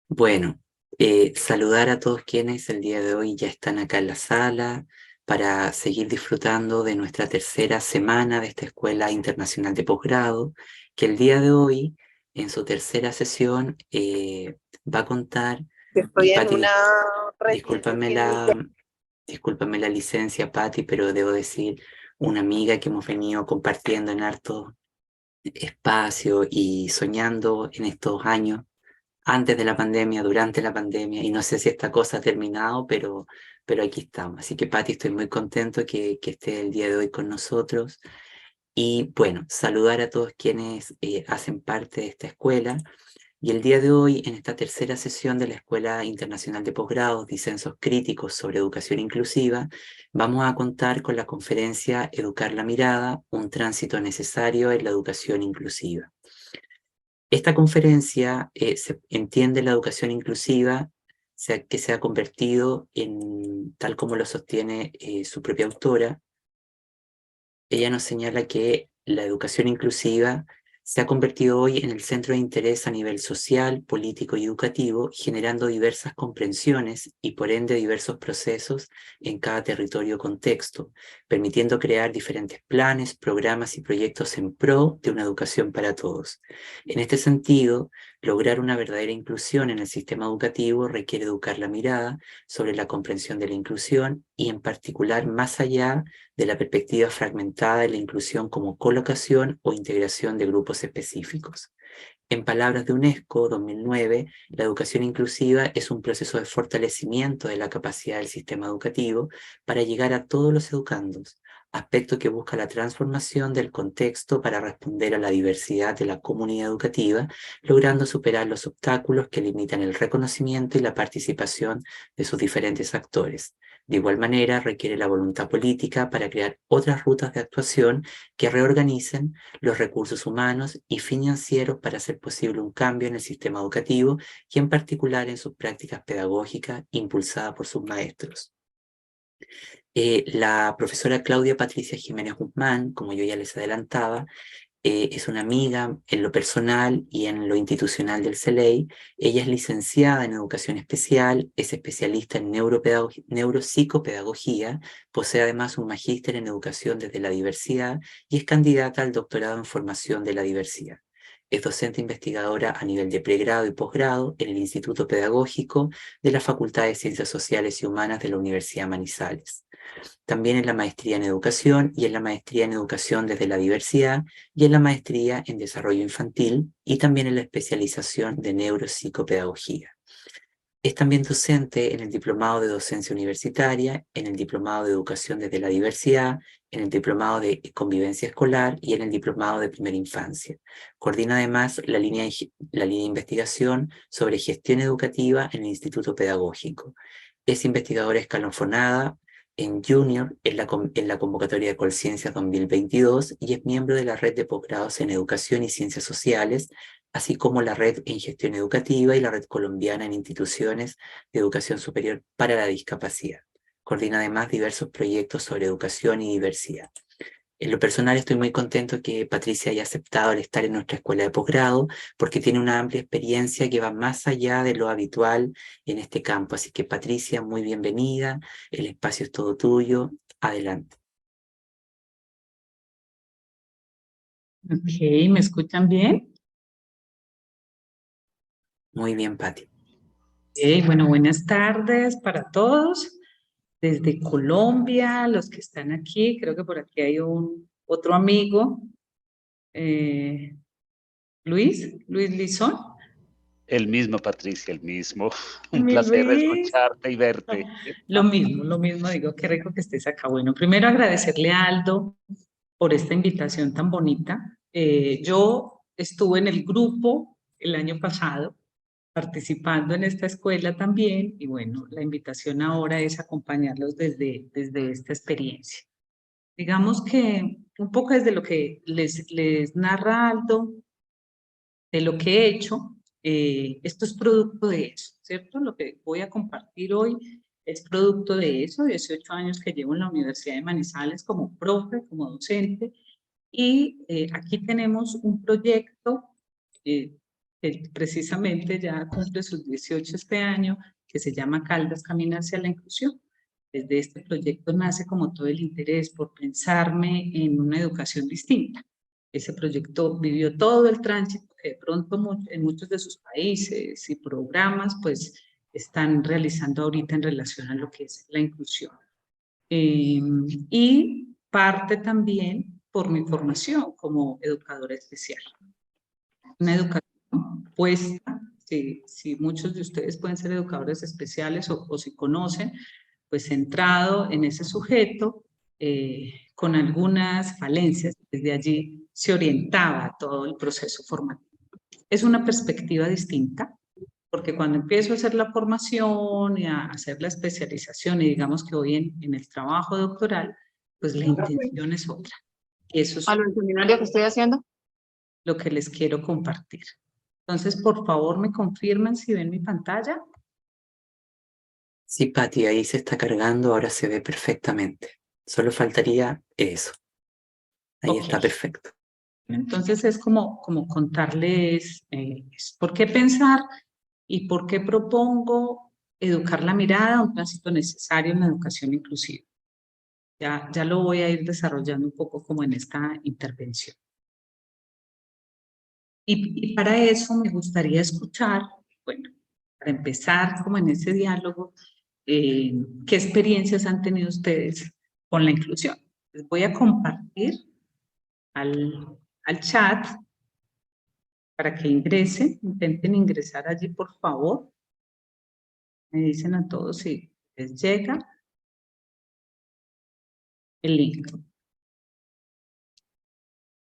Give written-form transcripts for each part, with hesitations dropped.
Bueno, saludar a todos quienes el día de hoy ya están acá en la sala para seguir disfrutando de nuestra tercera semana de esta Escuela Internacional de Posgrado, que el día de hoy, en su tercera sesión, va a contar, y Estoy en Patti, una red discúlpame independiente. discúlpame la licencia, Patti, pero debo decir, una amiga que hemos venido compartiendo en harto espacio y soñando en estos años antes de la pandemia, durante la pandemia, y no sé si esta cosa ha terminado, pero aquí estamos. Así que, Pati, estoy muy contento que esté el día de hoy con nosotros. Y bueno, saludar a todos quienes hacen parte de esta escuela. Y el día de hoy, en esta tercera sesión de la Escuela Internacional de Posgrados, Disensos Críticos sobre Educación Inclusiva, vamos a contar con la conferencia Educar la Mirada, un tránsito necesario en la educación inclusiva. Esta conferencia se entiende la educación inclusiva que se ha convertido en, tal como lo sostiene su propia autora. Ella nos señala que la educación inclusiva se ha convertido hoy en el centro de interés a nivel social, político y educativo, generando diversas comprensiones y por ende diversos procesos en cada territorio o contexto, permitiendo crear diferentes planes, programas y proyectos en pro de una educación para todos. En este sentido, lograr una verdadera inclusión en el sistema educativo requiere educar la mirada sobre la comprensión de la inclusión y en particular más allá de la perspectiva fragmentada de la inclusión como colocación o integración de grupos específicos. En palabras de UNESCO 2009, la educación inclusiva es un proceso de fortalecimiento de la capacidad del sistema educativo para llegar a todos los educandos, aspecto que busca la transformación del contexto para responder a la diversidad de la comunidad educativa, logrando superar los obstáculos que limitan el reconocimiento y la participación de sus diferentes actores. De igual manera, requiere la voluntad política para crear otras rutas de actuación que reorganicen los recursos humanos y financieros para hacer posible un cambio en el sistema educativo y en particular en sus prácticas pedagógicas impulsadas por sus maestros. La profesora Claudia Patricia Jiménez Guzmán, como yo ya les adelantaba, es una amiga en lo personal y en lo institucional del CELEI. Ella es licenciada en educación especial, es especialista en neuropsicopedagogía, posee además un magíster en educación desde la diversidad y es candidata al doctorado en formación de la diversidad. Es docente investigadora a nivel de pregrado y posgrado en el Instituto Pedagógico de la Facultad de Ciencias Sociales y Humanas de la Universidad Manizales. También en la maestría en educación y en la maestría en educación desde la diversidad y en la maestría en desarrollo infantil y también en la especialización de neuropsicopedagogía. Es también docente en el diplomado de docencia universitaria, en el diplomado de educación desde la diversidad, en el diplomado de convivencia escolar y en el diplomado de primera infancia. Coordina además la línea de investigación sobre gestión educativa en el Instituto Pedagógico. Es investigadora escalonfonada en Junior en la convocatoria de Colciencias 2022 y es miembro de la red de posgrados en Educación y Ciencias Sociales, así como la red en Gestión Educativa y la red colombiana en instituciones de educación superior para la discapacidad. Coordina además diversos proyectos sobre educación y diversidad. En lo personal estoy muy contento que Patricia haya aceptado el estar en nuestra escuela de posgrado porque tiene una amplia experiencia que va más allá de lo habitual en este campo. Así que Patricia, muy bienvenida, el espacio es todo tuyo, adelante. Ok, ¿me escuchan bien? Muy bien, Pati. Bueno, buenas tardes para todos. Desde Colombia, los que están aquí, creo que por aquí hay otro amigo, eh, Luis Lizón. El mismo, Patricia, el mismo. Un Mi placer Luis. escucharte y verte. Lo mismo digo, qué rico que estés acá. Bueno, primero agradecerle a Aldo por esta invitación tan bonita. Yo estuve en el grupo el año pasado participando en esta escuela también y bueno, la invitación ahora es acompañarlos desde esta experiencia. Digamos que un poco desde lo que les narra Aldo, de lo que he hecho, esto es producto de eso, ¿cierto? Lo que voy a compartir hoy es producto de eso, 18 años que llevo en la Universidad de Manizales como profe, como docente, y aquí tenemos un proyecto que precisamente ya cumple sus 18 este año, que se llama Caldas Camina hacia la Inclusión. Desde este proyecto nace como todo el interés por pensarme en una educación distinta. Ese proyecto vivió todo el tránsito que de pronto en muchos de sus países y programas pues están realizando ahorita en relación a lo que es la inclusión. Y parte también por mi formación como educadora especial. Una educación puesta, si muchos de ustedes pueden ser educadores especiales o si conocen, pues centrado en ese sujeto con algunas falencias. Desde allí se orientaba todo el proceso formativo. Es una perspectiva distinta, porque cuando empiezo a hacer la formación y a hacer la especialización, y digamos que hoy en el trabajo doctoral, pues la intención es otra. Y eso es ¿A lo seminario que estoy haciendo? lo que les quiero compartir. Entonces, por favor, me confirman si ven mi pantalla. Sí, Pati, ahí se está cargando, ahora se ve perfectamente. Solo faltaría eso. Ahí está perfecto. Entonces es como contarles por qué pensar y por qué propongo educar la mirada a un tránsito necesario en la educación inclusiva. Ya lo voy a ir desarrollando un poco como en esta intervención. Y para eso me gustaría escuchar, bueno, para empezar como en ese diálogo, ¿qué experiencias han tenido ustedes con la inclusión? Les voy a compartir al chat para que ingresen, intenten ingresar allí, por favor. Me dicen a todos si les llega el link.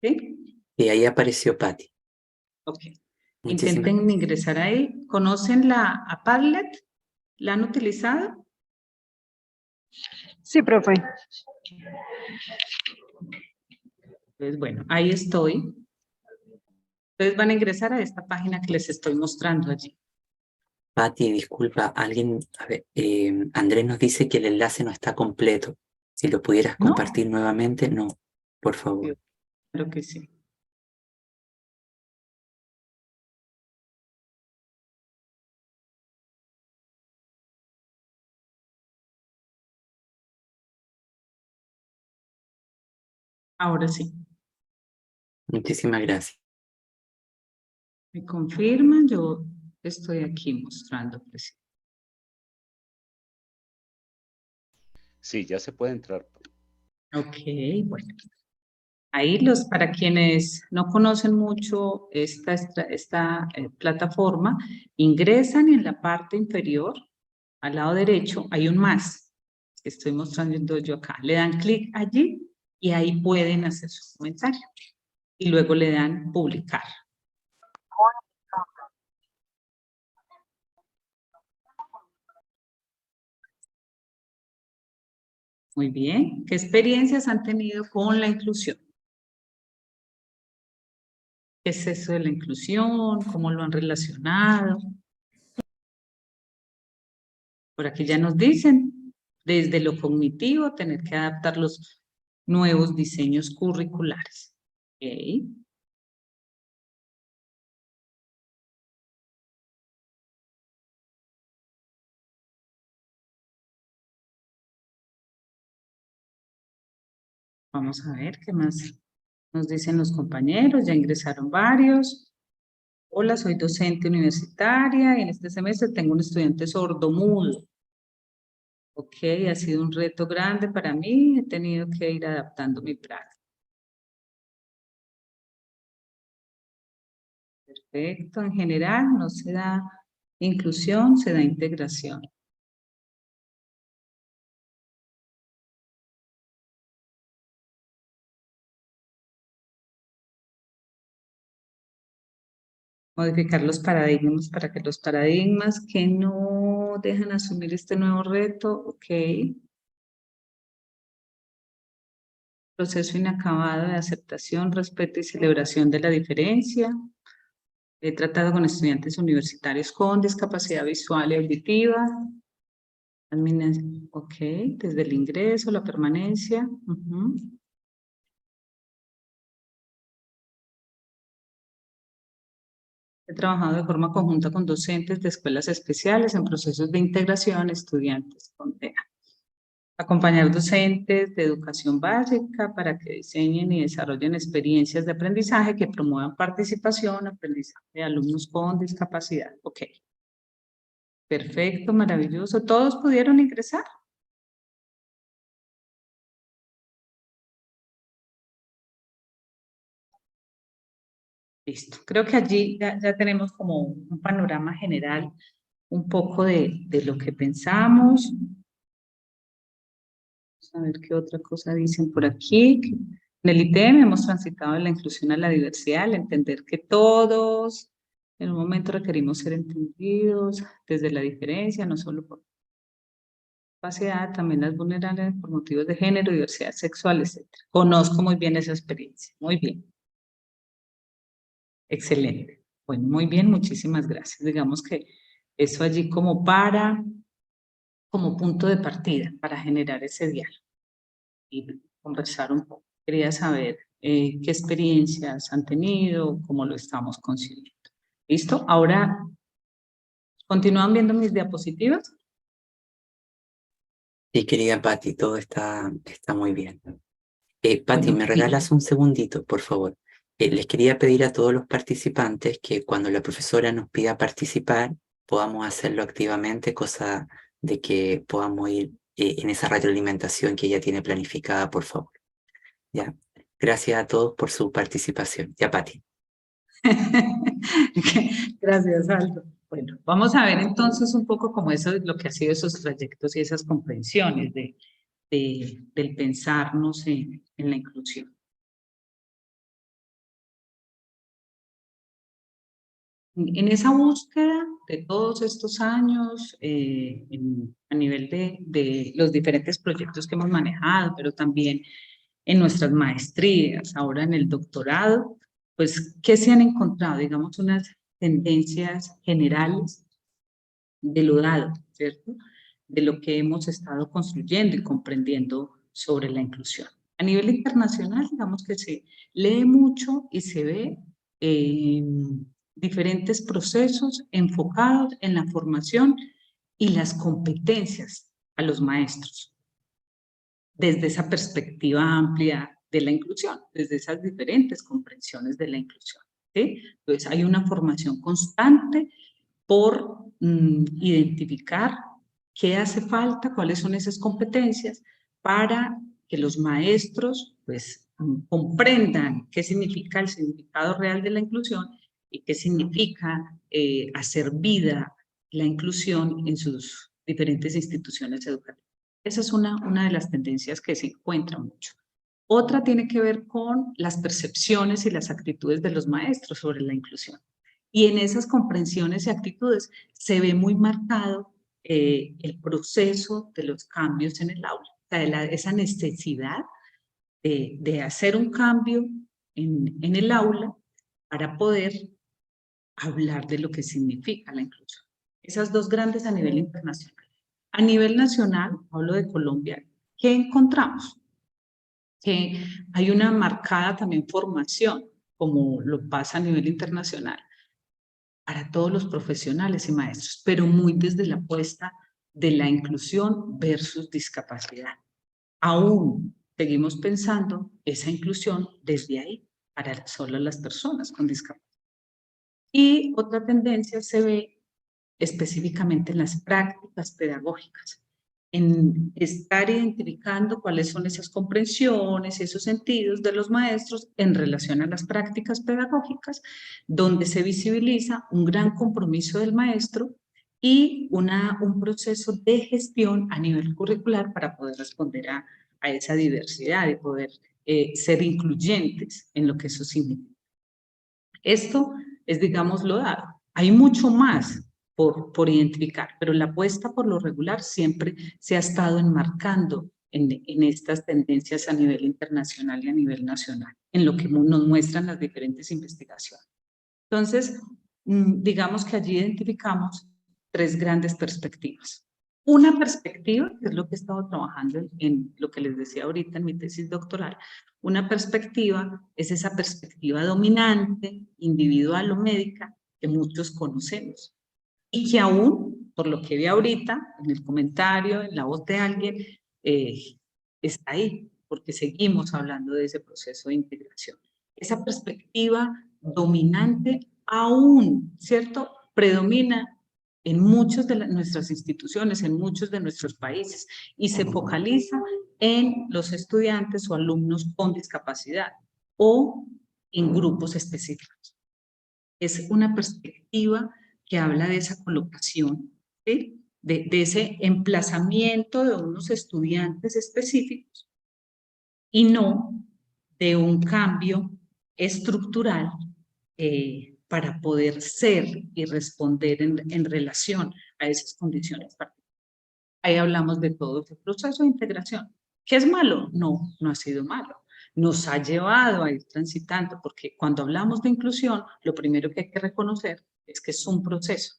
¿Sí? Y ahí apareció Pati. Ok. Muchísimas Intenten ingresar ahí. ¿Conocen a Padlet? ¿La han utilizado? Sí, profe. Pues bueno, ahí estoy. Ustedes van a ingresar a esta página que les estoy mostrando allí. Pati, disculpa, alguien, a ver, Andrés nos dice que el enlace no está completo. Si lo pudieras ¿No? compartir nuevamente, no, por favor. Claro que sí. Ahora sí. Muchísimas gracias. Me confirman, yo estoy aquí mostrando. Sí, ya se puede entrar. Ok, bueno. Ahí para quienes no conocen mucho esta plataforma, ingresan y en la parte inferior, al lado derecho, hay un más que estoy mostrando yo acá. Le dan clic allí y ahí pueden hacer su comentario. Y luego le dan publicar. Muy bien. ¿Qué experiencias han tenido con la inclusión? ¿Qué es eso de la inclusión? ¿Cómo lo han relacionado? Por aquí ya nos dicen, desde lo cognitivo, tener que adaptar los nuevos diseños curriculares. Okay. Vamos a ver qué más nos dicen los compañeros. Ya ingresaron varios. Hola, soy docente universitaria y en este semestre tengo un estudiante sordomudo. Ok, ha sido un reto grande para mí. He tenido que ir adaptando mi práctica. Perfecto. En general no se da inclusión, se da integración. Modificar los paradigmas para que los paradigmas que no dejan asumir este nuevo reto, ok. Proceso inacabado de aceptación, respeto y celebración de la diferencia. He tratado con estudiantes universitarios con discapacidad visual y auditiva. Ok, desde el ingreso, la permanencia. He trabajado de forma conjunta con docentes de escuelas especiales en procesos de integración estudiantes con TEA. Acompañar docentes de educación básica para que diseñen y desarrollen experiencias de aprendizaje que promuevan participación, aprendizaje de alumnos con discapacidad. Ok. Perfecto, maravilloso. ¿Todos pudieron ingresar? Listo. Creo que allí ya tenemos como un panorama general, un poco de lo que pensamos. Vamos a ver qué otra cosa dicen por aquí. En el ITEM hemos transitado de la inclusión a la diversidad, al entender que todos en un momento requerimos ser entendidos desde la diferencia, no solo por discapacidad, también las vulnerables por motivos de género, diversidad sexual, etc. Conozco muy bien esa experiencia. Muy bien. Excelente. Bueno, muy bien, muchísimas gracias. Digamos que eso allí como punto de partida para generar ese diálogo y conversar un poco. Quería saber qué experiencias han tenido, cómo lo estamos consiguiendo. ¿Listo? Ahora, ¿continúan viendo mis diapositivas? Sí, querida Patti, todo está muy bien. Patti, Bueno, ¿me bien. regalas un segundito, por favor? Les quería pedir a todos los participantes que cuando la profesora nos pida participar, podamos hacerlo activamente, cosa de que podamos ir en esa retroalimentación que ella tiene planificada, por favor. Ya. Gracias a todos por su participación. Ya, Patti. Gracias, Aldo. Bueno, vamos a ver entonces un poco cómo eso, lo que ha sido esos trayectos y esas comprensiones del pensarnos en la inclusión. En esa búsqueda de todos estos años, a nivel de los diferentes proyectos que hemos manejado, pero también en nuestras maestrías, ahora en el doctorado, pues, ¿qué se han encontrado? Digamos, unas tendencias generales de lo dado, ¿cierto? De lo que hemos estado construyendo y comprendiendo sobre la inclusión. A nivel internacional, digamos que se lee mucho y se ve diferentes procesos enfocados en la formación y las competencias a los maestros, desde esa perspectiva amplia de la inclusión, desde esas diferentes comprensiones de la inclusión, ¿sí? Entonces hay una formación constante por identificar qué hace falta, cuáles son esas competencias para que los maestros pues comprendan qué significa el significado real de la inclusión y qué significa hacer vida la inclusión en sus diferentes instituciones educativas. Esa es una de las tendencias que se encuentra mucho. Otra tiene que ver con las percepciones y las actitudes de los maestros sobre la inclusión. Y en esas comprensiones y actitudes se ve muy marcado el proceso de los cambios en el aula, o sea, esa necesidad de hacer un cambio en el aula para poder hablar de lo que significa la inclusión. Esas dos grandes a nivel internacional. A nivel nacional, hablo de Colombia, ¿qué encontramos? Que hay una marcada también formación, como lo pasa a nivel internacional, para todos los profesionales y maestros, pero muy desde la apuesta de la inclusión versus discapacidad. Aún seguimos pensando esa inclusión desde ahí, para solo las personas con discapacidad. Y otra tendencia se ve específicamente en las prácticas pedagógicas, en estar identificando cuáles son esas comprensiones, esos sentidos de los maestros en relación a las prácticas pedagógicas, donde se visibiliza un gran compromiso del maestro y un proceso de gestión a nivel curricular para poder responder a esa diversidad y poder ser incluyentes en lo que eso significa. Esto es, digamos, lo dado. Hay mucho más por identificar, pero la apuesta por lo regular siempre se ha estado enmarcando en estas tendencias a nivel internacional y a nivel nacional, en lo que nos muestran las diferentes investigaciones. Entonces, digamos que allí identificamos tres grandes perspectivas. Una perspectiva, que es lo que he estado trabajando en lo que les decía ahorita en mi tesis doctoral, una perspectiva es esa perspectiva dominante, individual o médica, que muchos conocemos y que aún, por lo que vi ahorita, en el comentario, en la voz de alguien, está ahí, porque seguimos hablando de ese proceso de integración. Esa perspectiva dominante aún, ¿cierto?, predomina en muchas de nuestras instituciones, en muchos de nuestros países, y se focaliza en los estudiantes o alumnos con discapacidad o en grupos específicos. Es una perspectiva que habla de esa colocación, ¿sí?, de ese emplazamiento de unos estudiantes específicos y no de un cambio estructural para poder ser y responder en relación a esas condiciones particulares. Ahí hablamos de todo ese proceso de integración. ¿Qué es malo? No, no ha sido malo. Nos ha llevado a ir transitando, porque cuando hablamos de inclusión, lo primero que hay que reconocer es que es un proceso.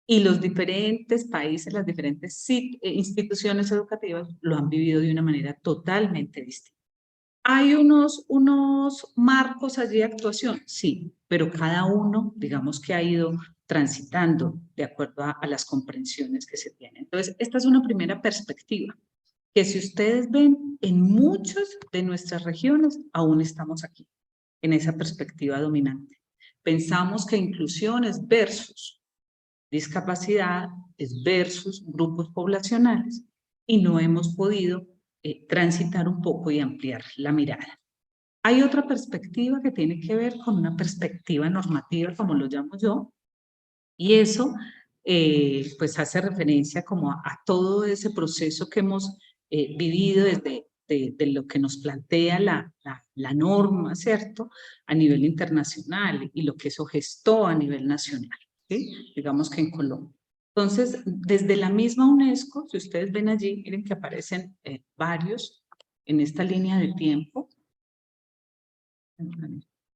Y los diferentes países, las diferentes instituciones educativas lo han vivido de una manera totalmente distinta. ¿Hay unos marcos allí de actuación? Sí, pero cada uno, digamos que ha ido transitando de acuerdo a las comprensiones que se tienen. Entonces, esta es una primera perspectiva, que si ustedes ven, en muchas de nuestras regiones aún estamos aquí, en esa perspectiva dominante. Pensamos que inclusión es versus discapacidad, es versus grupos poblacionales, y no hemos podido transitar un poco y ampliar la mirada. Hay otra perspectiva que tiene que ver con una perspectiva normativa, como lo llamo yo, y eso pues hace referencia como a todo ese proceso que hemos vivido desde de lo que nos plantea la norma, ¿cierto?, a nivel internacional y lo que eso gestó a nivel nacional, ¿sí?, digamos que en Colombia. Entonces, desde la misma UNESCO, si ustedes ven allí, miren que aparecen varios en esta línea de tiempo,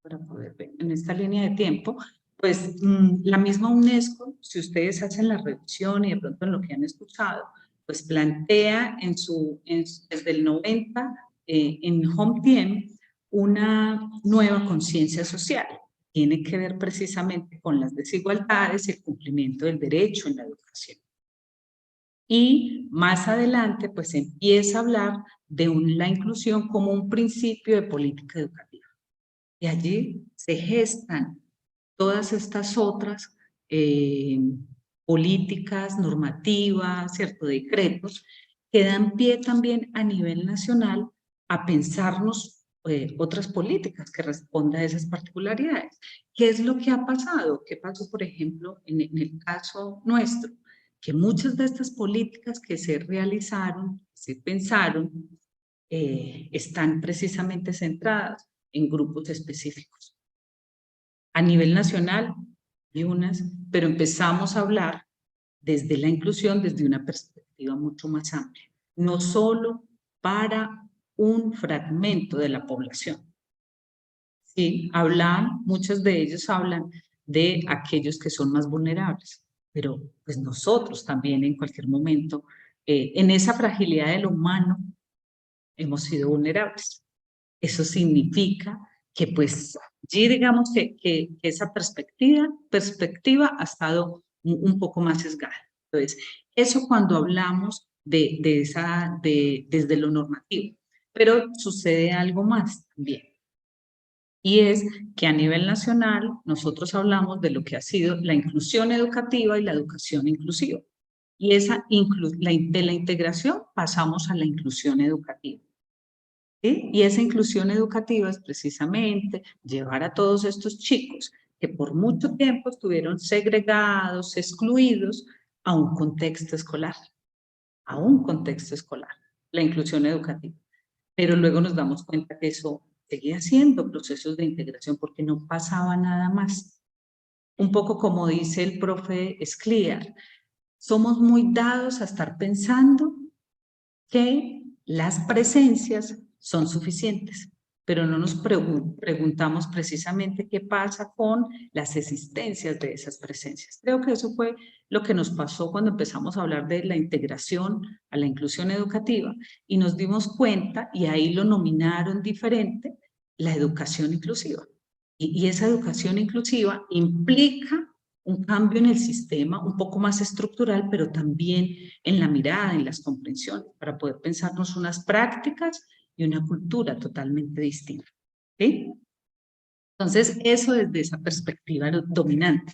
para poder ver, en esta línea de tiempo, pues la misma UNESCO, si ustedes hacen la revisión y de pronto en lo que han escuchado, pues plantea desde el 90 en Home Team una nueva conciencia social. Tiene que ver precisamente con las desigualdades y el cumplimiento del derecho en la educación. Y más adelante, pues empieza a hablar de la inclusión como un principio de política educativa. Y allí se gestan todas estas otras políticas, normativas, ¿cierto?, decretos, que dan pie también a nivel nacional a pensarnos otras políticas que respondan a esas particularidades. ¿Qué es lo que ha pasado? ¿Qué pasó, por ejemplo, en el caso nuestro? Que muchas de estas políticas que se realizaron, se pensaron, están precisamente centradas en grupos específicos. A nivel nacional hay unas, pero empezamos a hablar desde la inclusión, desde una perspectiva mucho más amplia, no solo para un fragmento de la población. Sí, muchos de ellos hablan de aquellos que son más vulnerables, pero pues nosotros también en cualquier momento, en esa fragilidad de lo humano, hemos sido vulnerables. Eso significa que pues allí digamos que esa perspectiva ha estado un poco más sesgada. Entonces, eso cuando hablamos desde lo normativo, pero sucede algo más también. Y es que a nivel nacional nosotros hablamos de lo que ha sido la inclusión educativa y la educación inclusiva. Y de la integración pasamos a la inclusión educativa. ¿Sí? Y esa inclusión educativa es precisamente llevar a todos estos chicos que por mucho tiempo estuvieron segregados, excluidos, a un contexto escolar, la inclusión educativa. Pero luego nos damos cuenta que eso seguía siendo procesos de integración porque no pasaba nada más. Un poco como dice el profe Scliar, somos muy dados a estar pensando que las presencias son suficientes, pero no nos preguntamos precisamente qué pasa con las existencias de esas presencias. Creo que eso fue lo que nos pasó cuando empezamos a hablar de la integración a la inclusión educativa y nos dimos cuenta, y ahí lo nominaron diferente, la educación inclusiva. Y esa educación inclusiva implica un cambio en el sistema un poco más estructural, pero también en la mirada, en las comprensiones, para poder pensarnos unas prácticas y una cultura totalmente distinta. ¿Sí? Entonces, eso desde esa perspectiva dominante.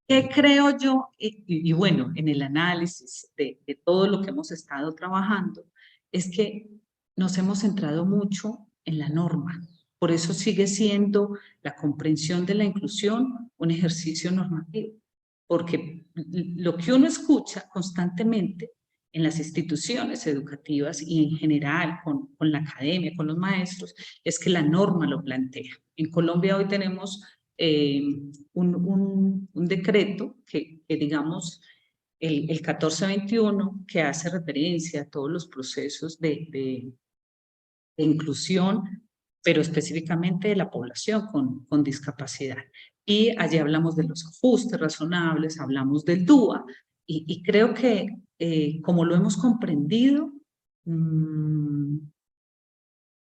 ¿Qué creo yo? Y bueno, en el análisis de todo lo que hemos estado trabajando, es que nos hemos centrado mucho en la norma. Por eso sigue siendo la comprensión de la inclusión un ejercicio normativo. Porque lo que uno escucha constantemente en las instituciones educativas y en general con la academia, con los maestros, es que la norma lo plantea. En Colombia hoy tenemos un decreto que digamos, el 1421, que hace referencia a todos los procesos de inclusión, pero específicamente de la población con discapacidad. Y allí hablamos de los ajustes razonables, hablamos del DUA, y creo que como lo hemos comprendido,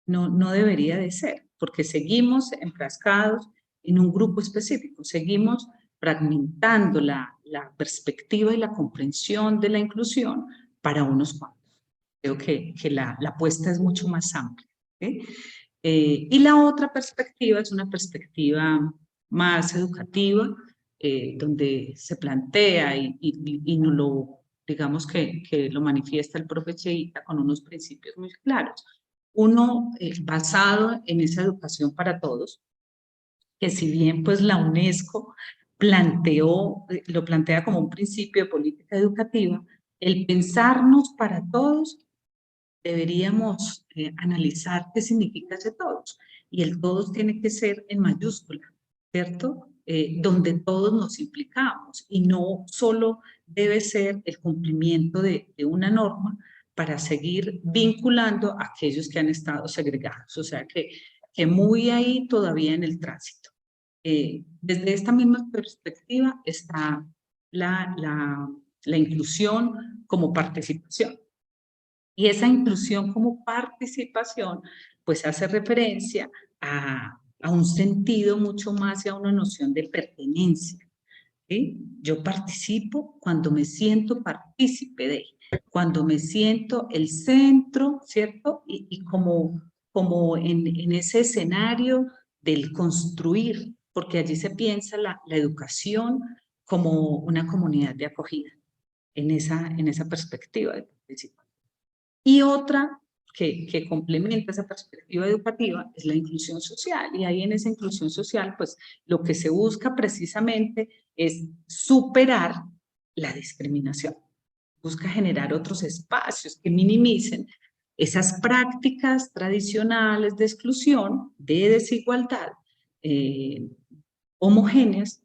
no debería de ser, porque seguimos enfrascados en un grupo específico, seguimos fragmentando la perspectiva y la comprensión de la inclusión para unos cuantos. Creo que la apuesta es mucho más amplia. ¿Sí? Y la otra perspectiva es una perspectiva más educativa, donde se plantea y no lo, digamos que lo manifiesta el profe Cheita con unos principios muy claros. Uno basado en esa educación para todos, que si bien pues la UNESCO lo plantea como un principio de política educativa, el pensarnos para todos deberíamos analizar qué significa ese todos. Y el todos tiene que ser en mayúscula, ¿cierto? Donde todos nos implicamos y no solo debe ser el cumplimiento de una norma para seguir vinculando a aquellos que han estado segregados. O sea que muy ahí todavía en el tránsito. Desde esta misma perspectiva está la inclusión como participación. Y esa inclusión como participación, pues hace referencia a un sentido mucho más y a una noción de pertenencia. ¿Sí? Yo participo cuando me siento partícipe de, cuando me siento el centro, ¿cierto? Y como en ese escenario del construir, porque allí se piensa la educación como una comunidad de acogida, en esa perspectiva de participación. Y otra que complementa esa perspectiva educativa es la inclusión social. Y ahí en esa inclusión social, pues lo que se busca precisamente es superar la discriminación. Busca generar otros espacios que minimicen esas prácticas tradicionales de exclusión, de desigualdad, homogéneas,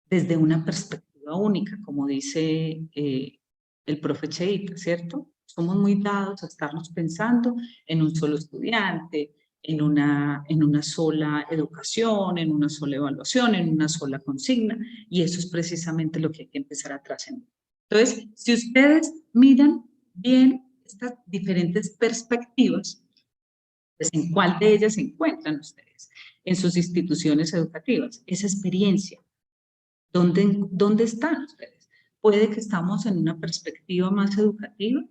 desde una perspectiva única, como dice el profe Cheita, ¿cierto? Somos muy dados a estarnos pensando en un solo estudiante, en una sola educación, en una sola evaluación, en una sola consigna, y eso es precisamente lo que hay que empezar a trascender. Entonces, si ustedes miran bien estas diferentes perspectivas, pues ¿en cuál de ellas se encuentran ustedes? En sus instituciones educativas, esa experiencia. ¿Dónde están ustedes? Puede que estamos en una perspectiva más educativa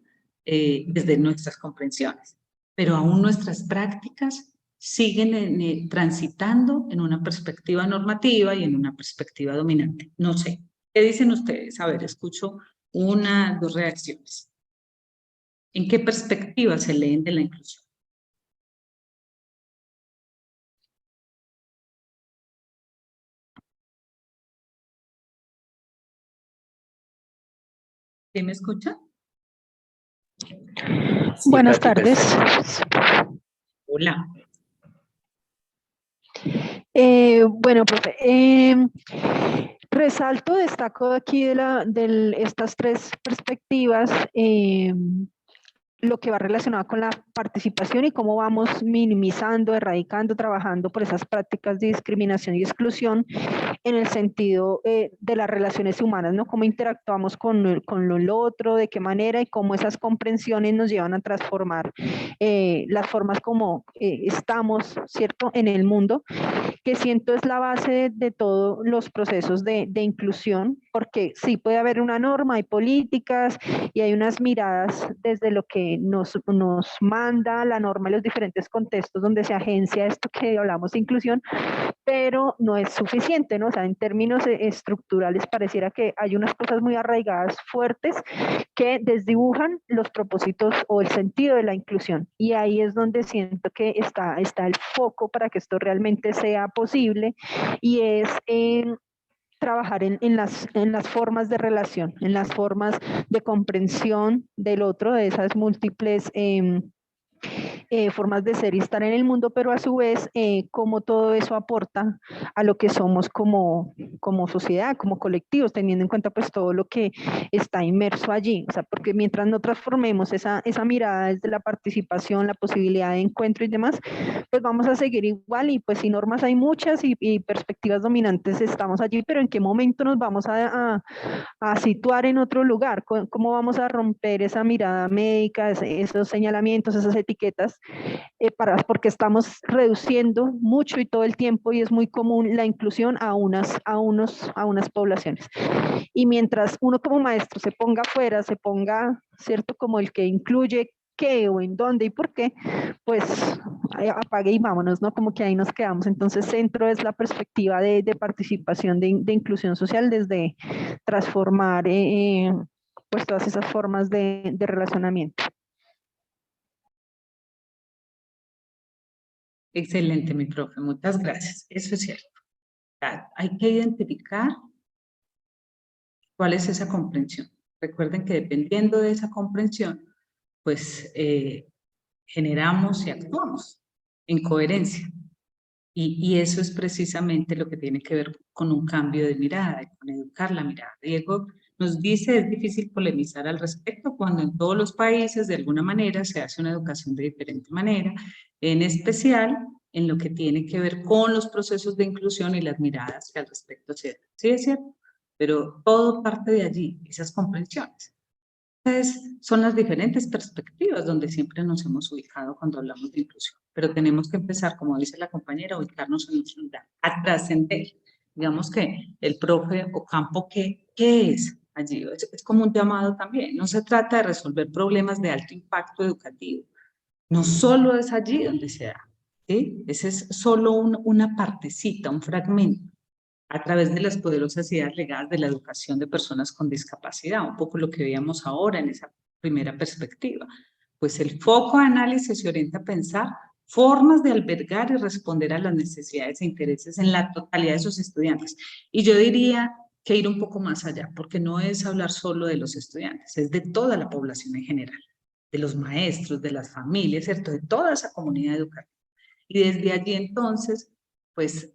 desde nuestras comprensiones, pero aún nuestras prácticas siguen transitando en una perspectiva normativa y en una perspectiva dominante. No sé, ¿qué dicen ustedes? A ver, escucho dos reacciones. ¿En qué perspectiva se leen de la inclusión? ¿Sí me escucha? Sí, Buenas Pati, tardes. perfecto. Hola. Bueno, profe, resalto, destaco aquí de estas tres perspectivas lo que va relacionado con la participación y cómo vamos minimizando, erradicando, trabajando por esas prácticas de discriminación y exclusión en el sentido de las relaciones humanas, ¿no? Cómo interactuamos con lo otro, de qué manera y cómo esas comprensiones nos llevan a transformar las formas como estamos, ¿cierto?, en el mundo, que siento es la base de todos los procesos de inclusión, porque sí puede haber una norma, hay políticas y hay unas miradas desde lo que nos manda la norma en los diferentes contextos donde se agencia esto que hablamos de inclusión, pero no es suficiente, ¿no? O sea, en términos estructurales pareciera que hay unas cosas muy arraigadas, fuertes, que desdibujan los propósitos o el sentido de la inclusión. Y ahí es donde siento que está el foco para que esto realmente sea posible, y es trabajar en las formas de relación, en las formas de comprensión del otro, de esas múltiples formas de ser y estar en el mundo, pero a su vez cómo todo eso aporta a lo que somos como sociedad, como colectivos, teniendo en cuenta pues todo lo que está inmerso allí. O sea, porque mientras no transformemos esa mirada desde la participación, la posibilidad de encuentro y demás, pues vamos a seguir igual, y pues si normas hay muchas y perspectivas dominantes estamos allí, pero ¿en qué momento nos vamos a situar en otro lugar? ¿Cómo vamos a romper esa mirada médica, esos señalamientos, esas etiquetas, porque estamos reduciendo mucho y todo el tiempo, y es muy común la inclusión a unas poblaciones? Y mientras uno como maestro se ponga afuera, se ponga, ¿cierto?, como el que incluye qué o en dónde y por qué, pues apague y vámonos, ¿no? Como que ahí nos quedamos. Entonces, centro es la perspectiva de participación, de inclusión social, desde transformar pues todas esas formas de relacionamiento. Excelente, mi profe, muchas gracias. Eso es cierto. Hay que identificar cuál es esa comprensión. Recuerden que dependiendo de esa comprensión, pues generamos y actuamos en coherencia. Y eso es precisamente lo que tiene que ver con un cambio de mirada, con educar la mirada. Diego nos dice, es difícil polemizar al respecto cuando en todos los países de alguna manera se hace una educación de diferente manera, en especial en lo que tiene que ver con los procesos de inclusión y las miradas que al respecto se dan. Sí, es cierto, pero todo parte de allí, esas comprensiones. Entonces, son las diferentes perspectivas donde siempre nos hemos ubicado cuando hablamos de inclusión. Pero tenemos que empezar, como dice la compañera, a ubicarnos en nuestro lugar, a trascender. Digamos que el profe Ocampo, ¿qué es allí? Es como un llamado también. No se trata de resolver problemas de alto impacto educativo. No solo es allí donde se da, ¿sí? Ese es solo una partecita, un fragmento, a través de las poderosas ideas legadas de la educación de personas con discapacidad, un poco lo que veíamos ahora en esa primera perspectiva. Pues el foco de análisis se orienta a pensar formas de albergar y responder a las necesidades e intereses en la totalidad de sus estudiantes. Y yo diría que ir un poco más allá, porque no es hablar solo de los estudiantes, es de toda la población en general, de los maestros, de las familias, ¿cierto?, de toda esa comunidad educativa. Y desde allí entonces, pues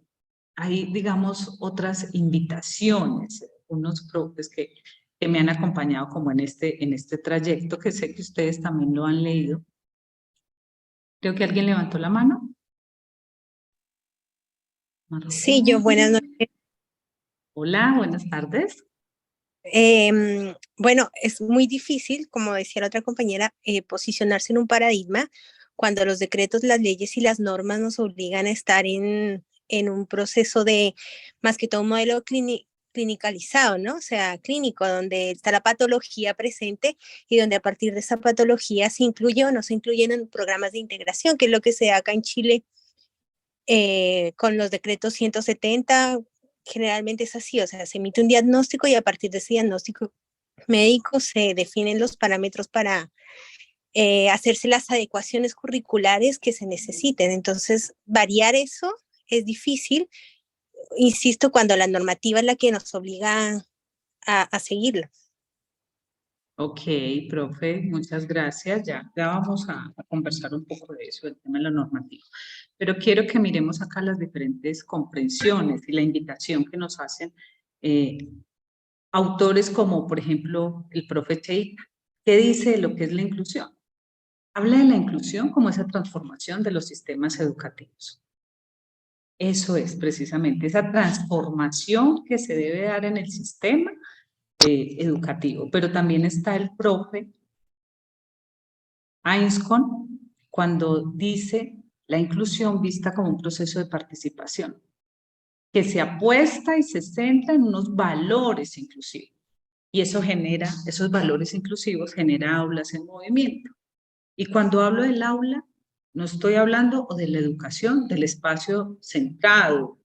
hay, digamos, otras invitaciones, unos profes que me han acompañado como en este trayecto, que sé que ustedes también lo han leído. Creo que alguien levantó la mano. Sí, yo, buenas noches. Hola, buenas tardes. Bueno, es muy difícil, como decía la otra compañera, posicionarse en un paradigma cuando los decretos, las leyes y las normas nos obligan a estar en un proceso de, más que todo, un modelo clinicalizado, ¿no? O sea, clínico, donde está la patología presente y donde a partir de esa patología se incluye o no se incluyen en programas de integración, que es lo que se da acá en Chile con los decretos 170. Generalmente es así, o sea, se emite un diagnóstico y a partir de ese diagnóstico médico se definen los parámetros para hacerse las adecuaciones curriculares que se necesiten. Entonces, variar eso es difícil, insisto, cuando la normativa es la que nos obliga a seguirlo. Ok, profe, muchas gracias. Ya vamos a conversar un poco de eso, del tema de la normativa. Pero quiero que miremos acá las diferentes comprensiones y la invitación que nos hacen autores como, por ejemplo, el profe Cheika. ¿Qué dice de lo que es la inclusión? habla de la inclusión como esa transformación de los sistemas educativos. Eso es precisamente esa transformación que se debe dar en el sistema educativo. Pero también está el profe Ainscon cuando dice la inclusión vista como un proceso de participación, que se apuesta y se centra en unos valores inclusivos. Y eso genera, esos valores inclusivos genera aulas en movimiento. Y cuando hablo del aula, no estoy hablando de la educación, del espacio centrado,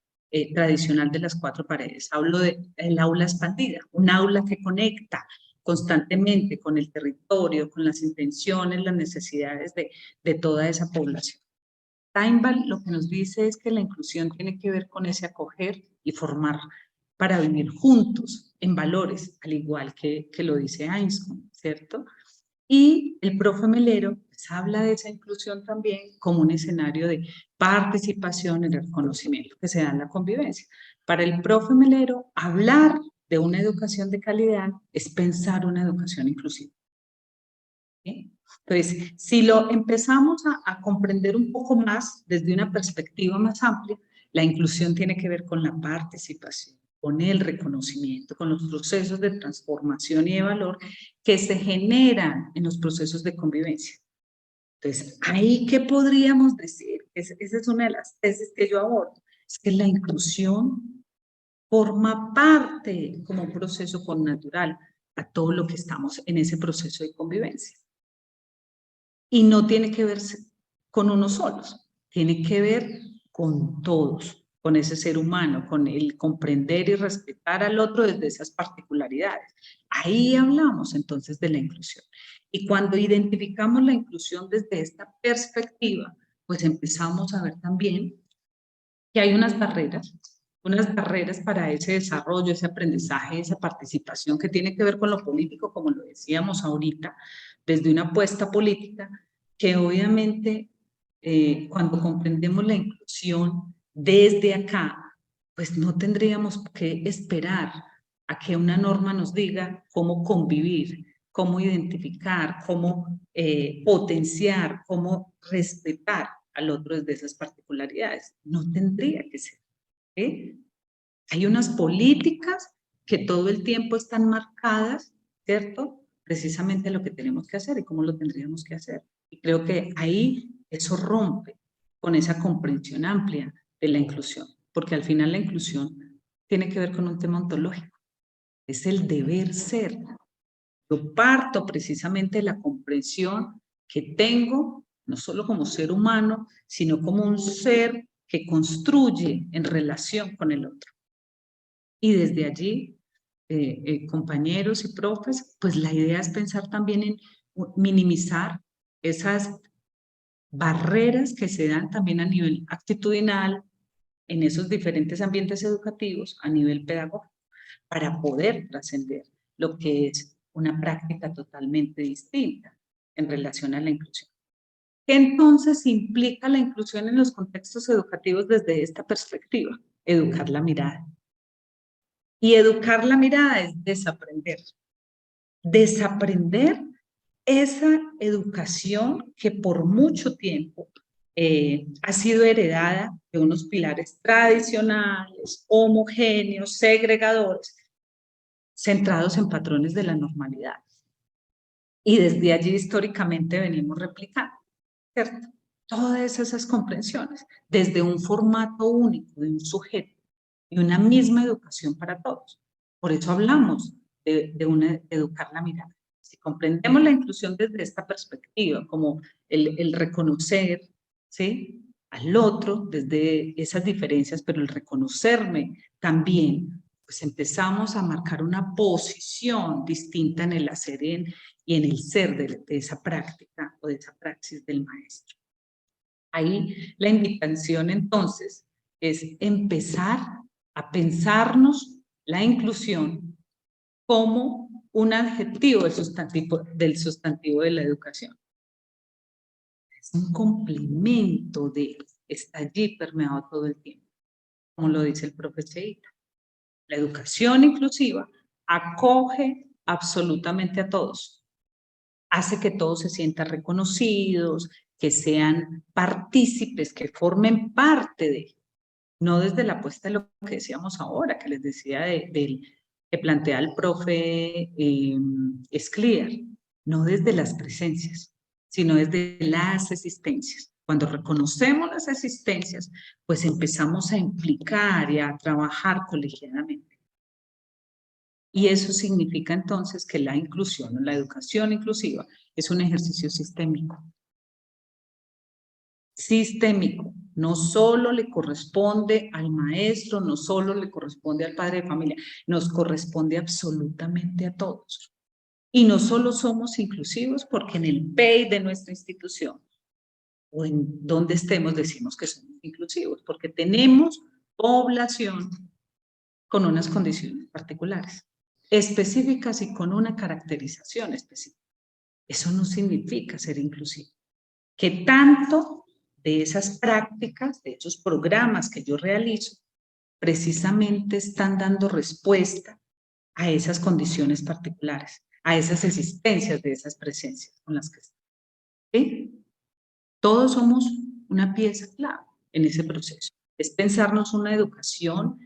tradicional de las cuatro paredes. Hablo del aula expandida, un aula que conecta constantemente con el territorio, con las intenciones, las necesidades de toda esa población. Steinbach lo que nos dice es que la inclusión tiene que ver con ese acoger y formar para vivir juntos en valores, al igual que lo dice Ainscon, ¿cierto? Y el profe Melero pues, habla de esa inclusión también como un escenario de participación en el reconocimiento que se da en la convivencia. Para el profe Melero, hablar de una educación de calidad es pensar una educación inclusiva. ¿Sí? Entonces, si lo empezamos a comprender un poco más desde una perspectiva más amplia, la inclusión tiene que ver con la participación, con el reconocimiento, con los procesos de transformación y de valor que se generan en los procesos de convivencia. Entonces, ahí, ¿qué podríamos decir? Esa es una de las tesis que yo abordo, es que la inclusión forma parte como un proceso connatural a todo lo que estamos en ese proceso de convivencia. Y no tiene que ver con unos solos, tiene que ver con todos, con ese ser humano, con el comprender y respetar al otro desde esas particularidades. Ahí hablamos entonces de la inclusión. Y cuando identificamos la inclusión desde esta perspectiva, pues empezamos a ver también que hay unas barreras para ese desarrollo, ese aprendizaje, esa participación que tiene que ver con lo político, como lo decíamos ahorita, desde una apuesta política, que obviamente cuando comprendemos la inclusión desde acá, pues no tendríamos que esperar a que una norma nos diga cómo convivir, cómo identificar, cómo potenciar, cómo respetar al otro desde esas particularidades. No tendría que ser. Hay unas políticas que todo el tiempo están marcadas, ¿cierto? Precisamente lo que tenemos que hacer y cómo lo tendríamos que hacer. Y creo que ahí eso rompe con esa comprensión amplia de la inclusión, porque al final la inclusión tiene que ver con un tema ontológico, es el deber ser. Yo parto precisamente de la comprensión que tengo, no solo como ser humano, sino como un ser que construye en relación con el otro. Y desde allí, compañeros y profes, pues la idea es pensar también en minimizar esas barreras que se dan también a nivel actitudinal en esos diferentes ambientes educativos, a nivel pedagógico, para poder trascender lo que es una práctica totalmente distinta en relación a la inclusión. ¿Qué entonces implica la inclusión en los contextos educativos desde esta perspectiva? Educar la mirada. Y educar la mirada es desaprender. Desaprender esa educación que por mucho tiempo ha sido heredada de unos pilares tradicionales, homogéneos, segregadores, centrados en patrones de la normalidad. Y desde allí históricamente venimos replicando, ¿cierto? Todas esas comprensiones, desde un formato único de un sujeto y una misma educación para todos. Por eso hablamos de educar la mirada. Si comprendemos la inclusión desde esta perspectiva, como el reconocer, ¿sí?, al otro desde esas diferencias, pero el reconocerme también, pues empezamos a marcar una posición distinta en el hacer y en el ser de esa práctica o de esa praxis del maestro. Ahí la invitación entonces es empezar a pensarnos la inclusión como un adjetivo del sustantivo de la educación. Es un complemento de, está allí permeado todo el tiempo, como lo dice el profe Cheita. La educación inclusiva acoge absolutamente a todos, hace que todos se sientan reconocidos, que sean partícipes, que formen parte de, no desde la apuesta de lo que decíamos ahora, que les decía que plantea el profe Scliar, no desde las presencias, sino desde las existencias. Cuando reconocemos las existencias, pues empezamos a implicar y a trabajar colegiadamente. Y eso significa entonces que la inclusión, la educación inclusiva, es un ejercicio sistémico. Sistémico. No solo le corresponde al maestro, no solo le corresponde al padre de familia, nos corresponde absolutamente a todos. Y no solo somos inclusivos porque en el PEI de nuestra institución o en donde estemos decimos que somos inclusivos, porque tenemos población con unas condiciones particulares, específicas y con una caracterización específica. Eso no significa ser inclusivo. Que tanto de esas prácticas, de esos programas que yo realizo, precisamente están dando respuesta a esas condiciones particulares, a esas existencias de esas presencias con las que estamos. ¿Sí? Todos somos una pieza clave en ese proceso. Es pensarnos una educación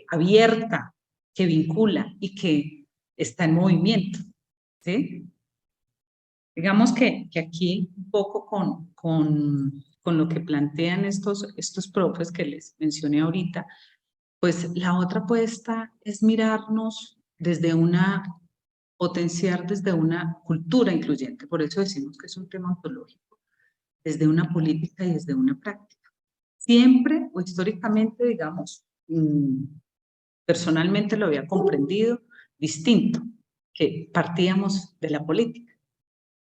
abierta, que vincula y que está en movimiento. ¿Sí? Digamos que aquí un poco con lo que plantean estos profes que les mencioné ahorita, pues la otra apuesta es mirarnos potenciar desde una cultura incluyente. Por eso decimos que es un tema ontológico, desde una política y desde una práctica. Siempre o históricamente, digamos, personalmente lo había comprendido distinto, que partíamos de la política.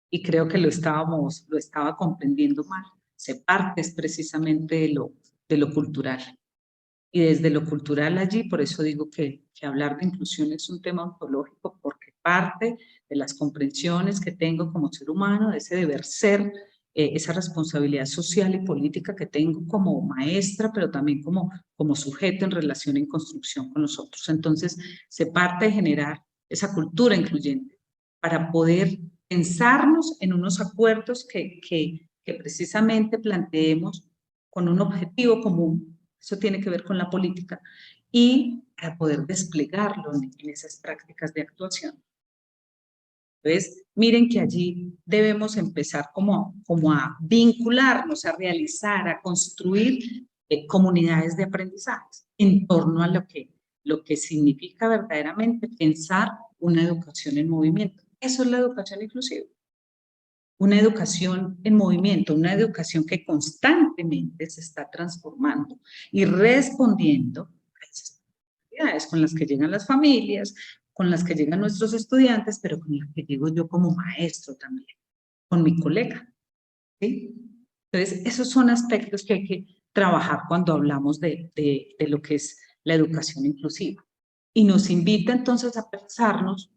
Y creo que lo estaba comprendiendo mal. Se parte es precisamente de lo cultural. Y desde lo cultural allí, por eso digo que hablar de inclusión es un tema ontológico, porque parte de las comprensiones que tengo como ser humano, de ese deber ser, esa responsabilidad social y política que tengo como maestra, pero también como sujeto en relación en construcción con los otros. Entonces, se parte de generar esa cultura incluyente para poder pensarnos en unos acuerdos que precisamente planteemos con un objetivo común. Eso tiene que ver con la política y para poder desplegarlo en esas prácticas de actuación. Entonces, miren que allí debemos empezar como a vincularnos, a realizar, a construir comunidades de aprendizaje en torno a lo que significa verdaderamente pensar una educación en movimiento. Eso es la educación inclusiva. Una educación en movimiento, una educación que constantemente se está transformando y respondiendo a esas necesidades con las que llegan las familias, con las que llegan nuestros estudiantes, pero con las que llego yo como maestro también, con mi colega. ¿Sí? Entonces, esos son aspectos que hay que trabajar cuando hablamos de lo que es la educación inclusiva. Y nos invita entonces a pensarnos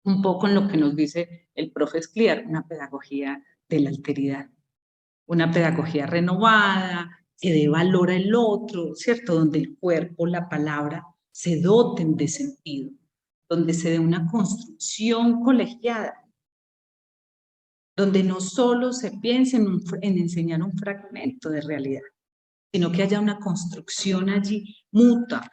un poco en lo que nos dice el profe Scliar, una pedagogía de la alteridad, una pedagogía renovada, que dé valor al otro, ¿cierto? Donde el cuerpo, la palabra se doten de sentido, donde se dé una construcción colegiada, donde no solo se piense en enseñar un fragmento de realidad, sino que haya una construcción allí mutua,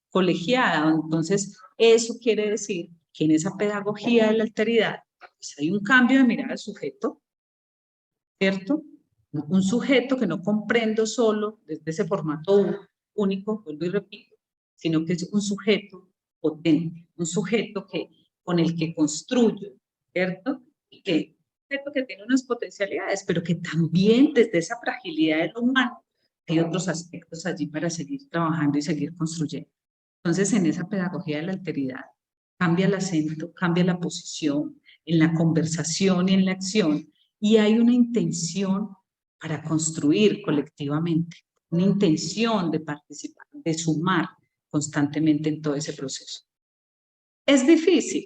colegiada. Entonces, eso quiere decir que en esa pedagogía de la alteridad, pues hay un cambio de mirada al sujeto, ¿cierto? Un sujeto que no comprendo solo desde ese formato único, vuelvo y repito, sino que es un sujeto potente, un sujeto con el que construyo, ¿cierto? Y que tiene unas potencialidades, pero que también desde esa fragilidad de lo humano hay otros aspectos allí para seguir trabajando y seguir construyendo. Entonces, en esa pedagogía de la alteridad, cambia el acento, cambia la posición en la conversación y en la acción, y hay una intención para construir colectivamente, una intención de participar, de sumar constantemente en todo ese proceso. ¿Es difícil?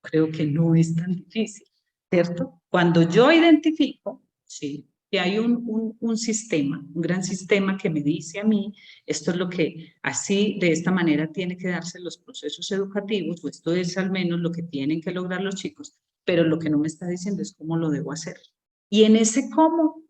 Creo que no es tan difícil, ¿cierto? Cuando yo identifico, sí, que hay un sistema, un gran sistema que me dice a mí, esto es lo que así, de esta manera tiene que darse los procesos educativos, o esto es al menos lo que tienen que lograr los chicos, pero lo que no me está diciendo es cómo lo debo hacer. Y en ese cómo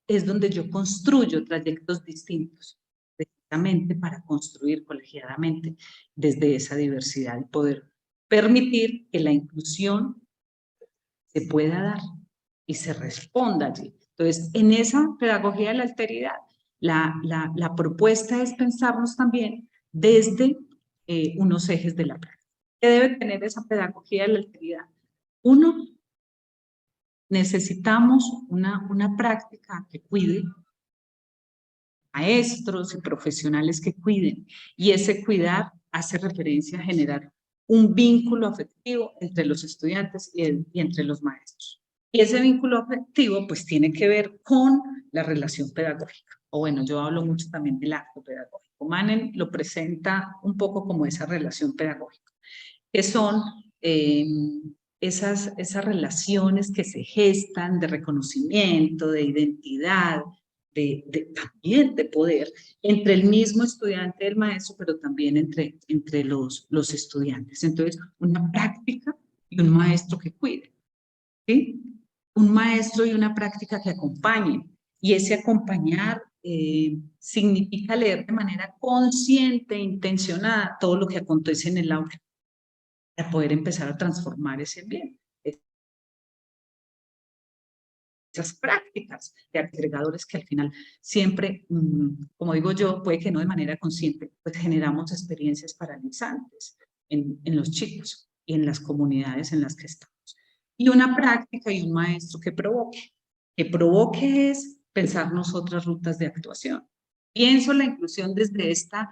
es donde yo construyo trayectos distintos, precisamente para construir colegiadamente desde esa diversidad y poder permitir que la inclusión se pueda dar y se responda allí. Entonces, en esa pedagogía de la alteridad, la propuesta es pensarnos también desde unos ejes de la práctica. ¿Qué debe tener esa pedagogía de la alteridad? Uno, necesitamos una práctica que cuide, maestros y profesionales que cuiden, y ese cuidar hace referencia a generar un vínculo afectivo entre los estudiantes y entre los maestros. Y ese vínculo afectivo pues tiene que ver con la relación pedagógica. O bueno, yo hablo mucho también del acto pedagógico. Manen lo presenta un poco como esa relación pedagógica, que son esas relaciones que se gestan de reconocimiento, de identidad, también de poder, entre el mismo estudiante y el maestro, pero también entre los estudiantes. Entonces, una práctica y un maestro que cuide, ¿sí? Un maestro y una práctica que acompañen. Y ese acompañar significa leer de manera consciente, intencionada, todo lo que acontece en el aula, para poder empezar a transformar ese ambiente. Esas prácticas de agregadores que al final siempre, como digo yo, puede que no de manera consciente, pues generamos experiencias paralizantes en los chicos y en las comunidades en las que estamos. Y una práctica y un maestro que provoque. Que provoque es pensarnos otras rutas de actuación. Pienso la inclusión desde esta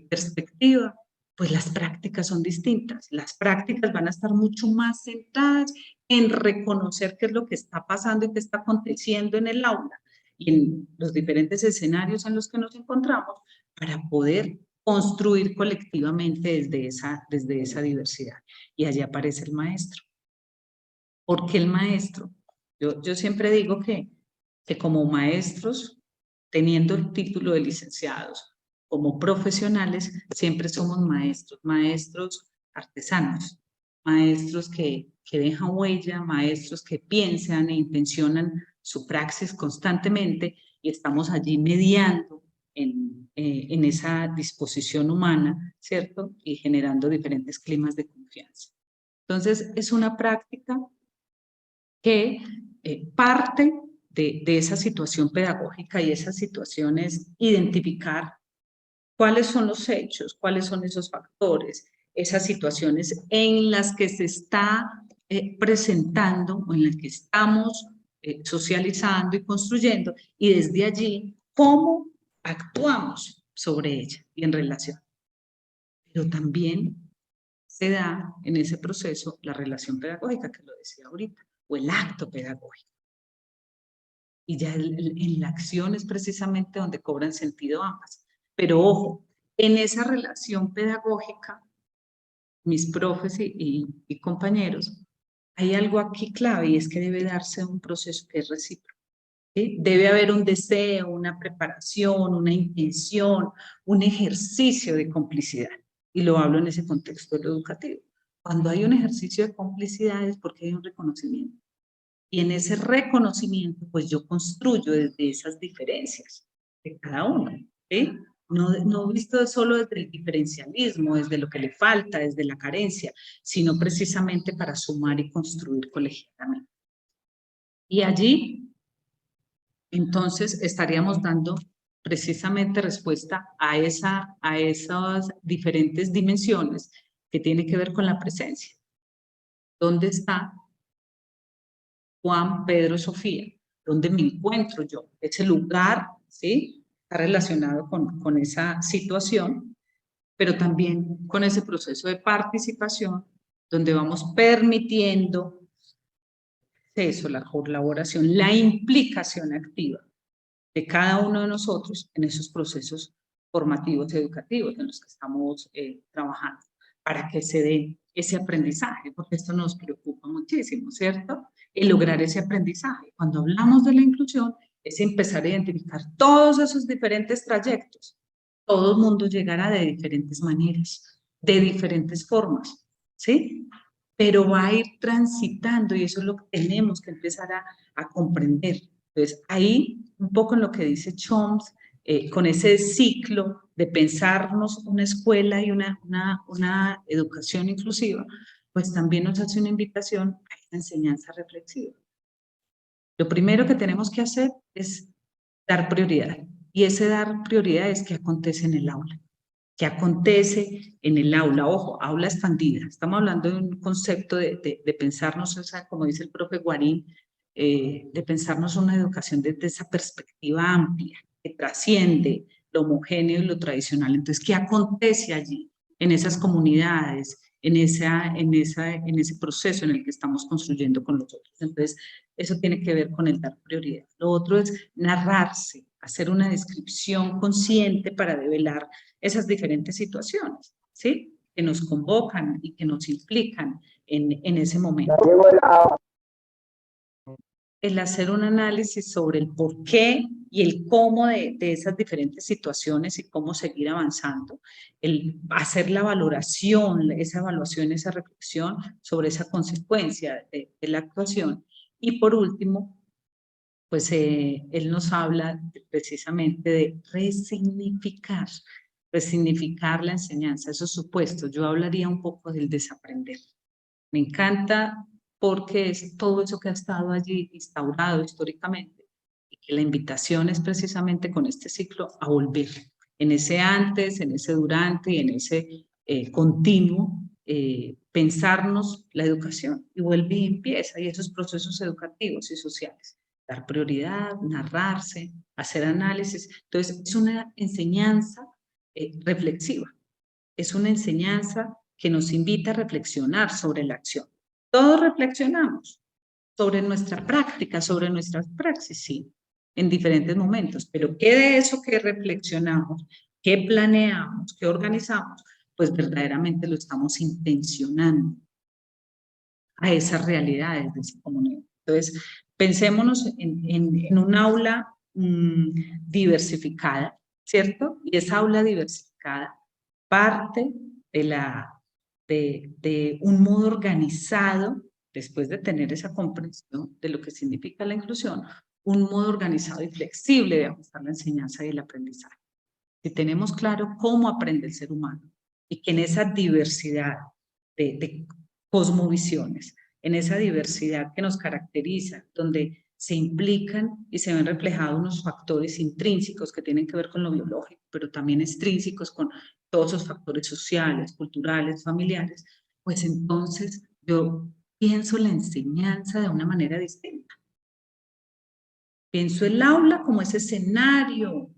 perspectiva, pues las prácticas son distintas. Las prácticas van a estar mucho más centradas en reconocer qué es lo que está pasando y qué está aconteciendo en el aula y en los diferentes escenarios en los que nos encontramos para poder construir colectivamente desde esa diversidad. Y allí aparece el maestro. ¿Por qué el maestro? Yo siempre digo que como maestros, teniendo el título de licenciados, como profesionales, siempre somos maestros, maestros artesanos, maestros que dejan huella, maestros que piensan e intencionan su praxis constantemente y estamos allí mediando en esa disposición humana, ¿cierto? Y generando diferentes climas de confianza. Entonces, es una práctica que parte de esa situación pedagógica y esa situación es identificar cuáles son los hechos, cuáles son esos factores, esas situaciones en las que se está presentando o en las que estamos socializando y construyendo, y desde allí cómo actuamos sobre ella y en relación. Pero también se da en ese proceso la relación pedagógica, que lo decía ahorita, o el acto pedagógico. Y ya en la acción es precisamente donde cobran sentido ambas. Pero ojo, en esa relación pedagógica, mis profes y compañeros, hay algo aquí clave y es que debe darse un proceso que es recíproco. ¿Sí? Debe haber un deseo, una preparación, una intención, un ejercicio de complicidad. Y lo hablo en ese contexto educativo. Cuando hay un ejercicio de complicidad es porque hay un reconocimiento. Y en ese reconocimiento, pues yo construyo desde esas diferencias de cada uno, ¿sí? No visto solo desde el diferencialismo, desde lo que le falta, desde la carencia, sino precisamente para sumar y construir colegiadamente. Y allí, entonces, estaríamos dando precisamente respuesta a esas diferentes dimensiones que tienen que ver con la presencia. ¿Dónde está Juan, Pedro, Sofía? ¿Dónde me encuentro yo? Ese lugar, ¿sí? Está relacionado con esa situación, pero también con ese proceso de participación, donde vamos permitiendo eso, la colaboración, la implicación activa de cada uno de nosotros en esos procesos formativos educativos en los que estamos trabajando, para que se dé ese aprendizaje, porque esto nos preocupa muchísimo, ¿cierto? y lograr ese aprendizaje. Cuando hablamos de la inclusión, es empezar a identificar todos esos diferentes trayectos. Todo el mundo llegará de diferentes maneras, de diferentes formas, ¿sí? Pero va a ir transitando y eso es lo que tenemos que empezar a comprender. Entonces, ahí, un poco en lo que dice Chomsky, con ese ciclo de pensarnos una escuela y una educación inclusiva, pues también nos hace una invitación a esta enseñanza reflexiva. Lo primero que tenemos que hacer es dar prioridad. Y ese dar prioridad es qué acontece en el aula. ¿Qué acontece en el aula? Ojo, aula expandida. Estamos hablando de un concepto de pensarnos, o sea, como dice el profe Guarín, de pensarnos una educación desde esa perspectiva amplia, que trasciende lo homogéneo y lo tradicional. Entonces, ¿qué acontece allí, en esas comunidades, en ese proceso en el que estamos construyendo con los otros? Entonces, eso tiene que ver con el dar prioridad. Lo otro es narrarse, hacer una descripción consciente para develar esas diferentes situaciones, ¿sí? Que nos convocan y que nos implican en ese momento. El hacer un análisis sobre el por qué y el cómo de esas diferentes situaciones y cómo seguir avanzando, el hacer la valoración, esa evaluación, esa reflexión sobre esa consecuencia de la actuación. Y por último, pues él nos habla precisamente de resignificar la enseñanza, esos supuestos. Yo hablaría un poco del desaprender. Me encanta porque es todo eso que ha estado allí instaurado históricamente y que la invitación es precisamente con este ciclo a volver en ese antes, en ese durante y en ese continuo pensarnos la educación y vuelve y empieza y esos procesos educativos y sociales. Dar prioridad, narrarse, hacer análisis. Entonces, es una enseñanza reflexiva. Es una enseñanza que nos invita a reflexionar sobre la acción. Todos reflexionamos sobre nuestra práctica, sobre nuestras praxis, sí, en diferentes momentos. Pero ¿qué de eso que reflexionamos, qué planeamos, qué organizamos? Pues verdaderamente lo estamos intencionando a esas realidades de esa comunidad. Entonces, pensémonos en un aula diversificada, ¿cierto? Y esa aula diversificada parte de un modo organizado, después de tener esa comprensión de lo que significa la inclusión, un modo organizado y flexible de ajustar la enseñanza y el aprendizaje. Si tenemos claro cómo aprende el ser humano y que en esa diversidad de cosmovisiones, en esa diversidad que nos caracteriza, donde se implican y se ven reflejados unos factores intrínsecos que tienen que ver con lo biológico, pero también extrínsecos con todos esos factores sociales, culturales, familiares, pues entonces yo pienso la enseñanza de una manera distinta. Pienso el aula como ese escenario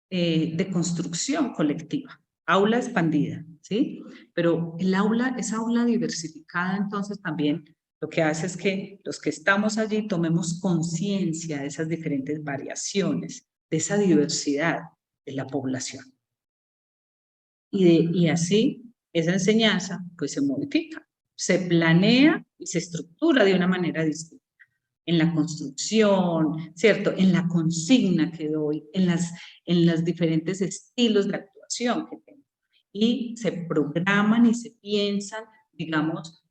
de construcción colectiva, aula expandida, ¿sí? Pero esa aula diversificada entonces también lo que hace es que los que estamos allí tomemos conciencia de esas diferentes variaciones, de esa diversidad de la población. Y así esa enseñanza pues se modifica, se planea y se estructura de una manera distinta. En la construcción, ¿cierto? En la consigna que doy, en los diferentes estilos de actuación que tengo. Y se programan y se piensan, digamos,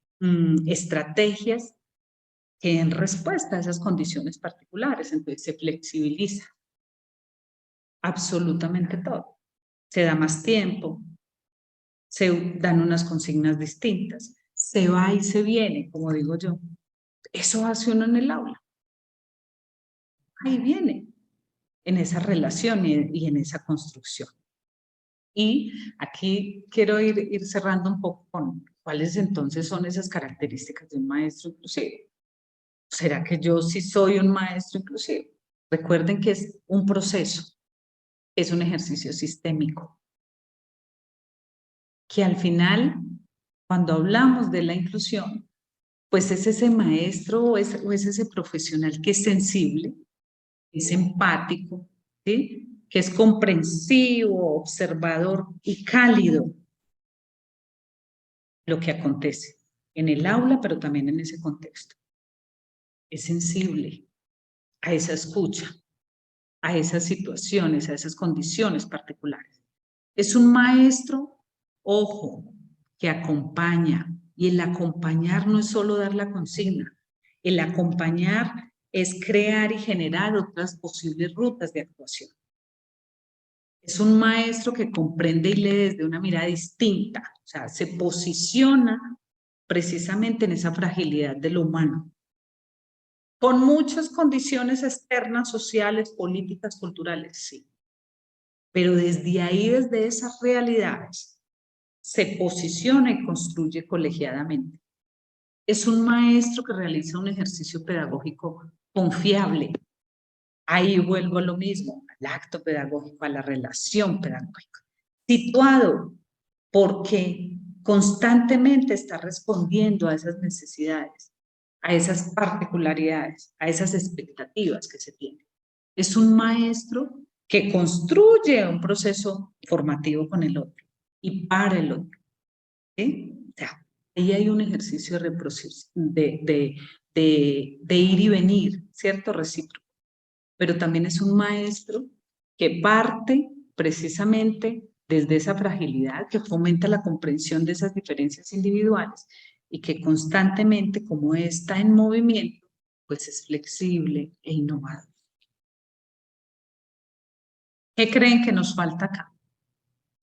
estrategias que den respuesta a esas condiciones particulares. Entonces se flexibiliza absolutamente todo. Se da más tiempo, se dan unas consignas distintas, se va y se viene, como digo yo. Eso hace uno en el aula. Ahí viene, en esa relación y en esa construcción. Y aquí quiero ir cerrando un poco con cuáles entonces son esas características de un maestro inclusivo. ¿Será que yo sí soy un maestro inclusivo? Recuerden que es un proceso, es un ejercicio sistémico, que al final, cuando hablamos de la inclusión, pues es ese maestro o es ese profesional que es sensible, es empático, ¿sí? Que es comprensivo, observador y cálido lo que acontece en el aula, pero también en ese contexto. es sensible a esa escucha, a esas situaciones, a esas condiciones particulares. Es un maestro, ojo, que acompaña, y el acompañar no es solo dar la consigna, el acompañar es crear y generar otras posibles rutas de actuación. Es un maestro que comprende y lee desde una mirada distinta, o sea, se posiciona precisamente en esa fragilidad de lo humano, con muchas condiciones externas, sociales, políticas, culturales, sí. Pero desde ahí, desde esas realidades, se posiciona y construye colegiadamente. Es un maestro que realiza un ejercicio pedagógico confiable. Ahí vuelvo a lo mismo, al acto pedagógico, a la relación pedagógica. Situado porque constantemente está respondiendo a esas necesidades, a esas particularidades, a esas expectativas que se tienen. Es un maestro que construye un proceso formativo con el otro y para el otro. ¿Sí? O sea, ahí hay un ejercicio de ir y venir, ¿cierto? Recíproco. Pero también es un maestro que parte precisamente desde esa fragilidad, que fomenta la comprensión de esas diferencias individuales y que constantemente, como está en movimiento, pues es flexible e innovador. ¿Qué creen que nos falta acá?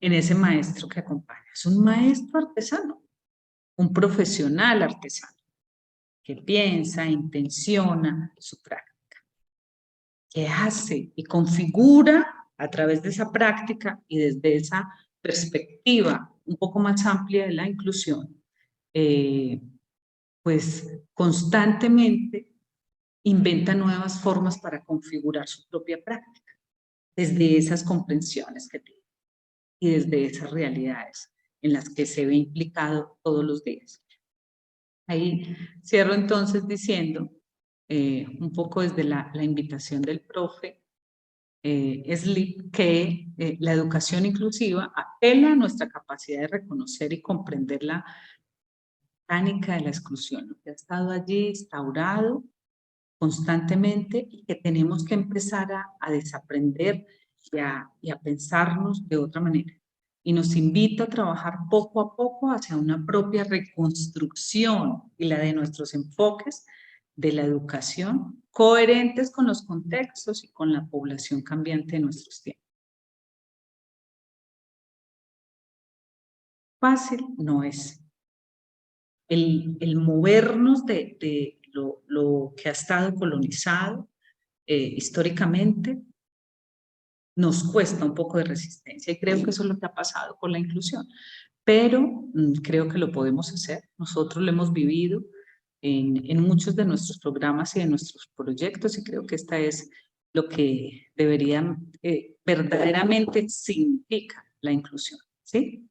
En ese maestro que acompaña. Es un maestro artesano, un profesional artesano, que piensa, intenciona su práctica, que hace y configura a través de esa práctica y desde esa perspectiva un poco más amplia de la inclusión, pues constantemente inventa nuevas formas para configurar su propia práctica, desde esas comprensiones que tiene y desde esas realidades en las que se ve implicado todos los días. Ahí cierro entonces diciendo, un poco desde la invitación del profe Slip, que la educación inclusiva apela a nuestra capacidad de reconocer y comprender la mecánica de la exclusión, lo que ha estado allí instaurado constantemente y que tenemos que empezar a desaprender y a pensarnos de otra manera. Y nos invita a trabajar poco a poco hacia una propia reconstrucción y la de nuestros enfoques de la educación, coherentes con los contextos y con la población cambiante de nuestros tiempos. Fácil no es. El movernos de lo que ha estado colonizado históricamente nos cuesta un poco de resistencia y creo que eso es lo que ha pasado con la inclusión. Pero creo que lo podemos hacer. Nosotros lo hemos vivido en muchos de nuestros programas y de nuestros proyectos y creo que esta es lo que deberían verdaderamente significa la inclusión, ¿sí?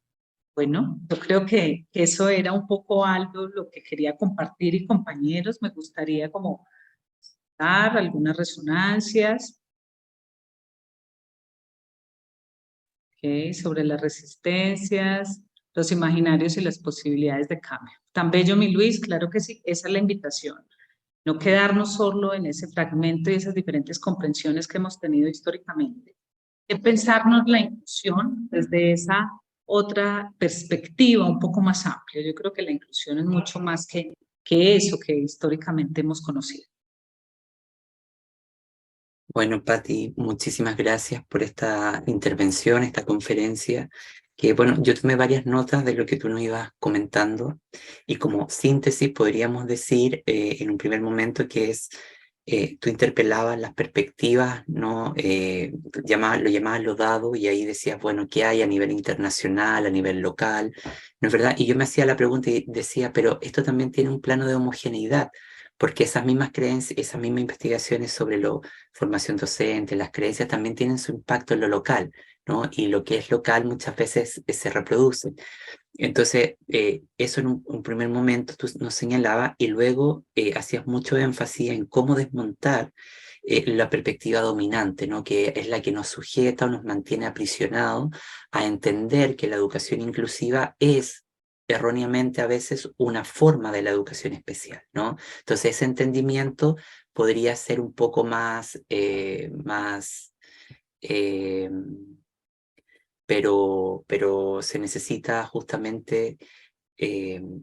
Bueno, yo creo que eso era un poco algo lo que quería compartir y compañeros, me gustaría como dar algunas resonancias sobre las resistencias, los imaginarios y las posibilidades de cambio. Tan bello, mi Luis, claro que sí, esa es la invitación. No quedarnos solo en ese fragmento y esas diferentes comprensiones que hemos tenido históricamente. Que pensarnos la inclusión desde esa otra perspectiva un poco más amplia. Yo creo que la inclusión es mucho más que eso que históricamente hemos conocido. Bueno, Patti, muchísimas gracias por esta intervención, esta conferencia, que bueno, yo tomé varias notas de lo que tú nos ibas comentando y como síntesis podríamos decir en un primer momento que es, tú interpelabas las perspectivas, ¿no? Lo llamabas lo dado y ahí decías, bueno, ¿qué hay a nivel internacional, a nivel local? ¿No es verdad? Y yo me hacía la pregunta y decía, pero esto también tiene un plano de homogeneidad, porque esas mismas creencias, esas mismas investigaciones sobre la formación docente, las creencias también tienen su impacto en lo local, ¿no? Y lo que es local muchas veces se reproduce. Entonces, eso en un primer momento tú nos señalabas y luego hacías mucho énfasis en cómo desmontar la perspectiva dominante, ¿no? Que es la que nos sujeta o nos mantiene aprisionados a entender que la educación inclusiva es erróneamente a veces una forma de la educación especial, ¿no? Entonces ese entendimiento podría ser un poco más, pero se necesita justamente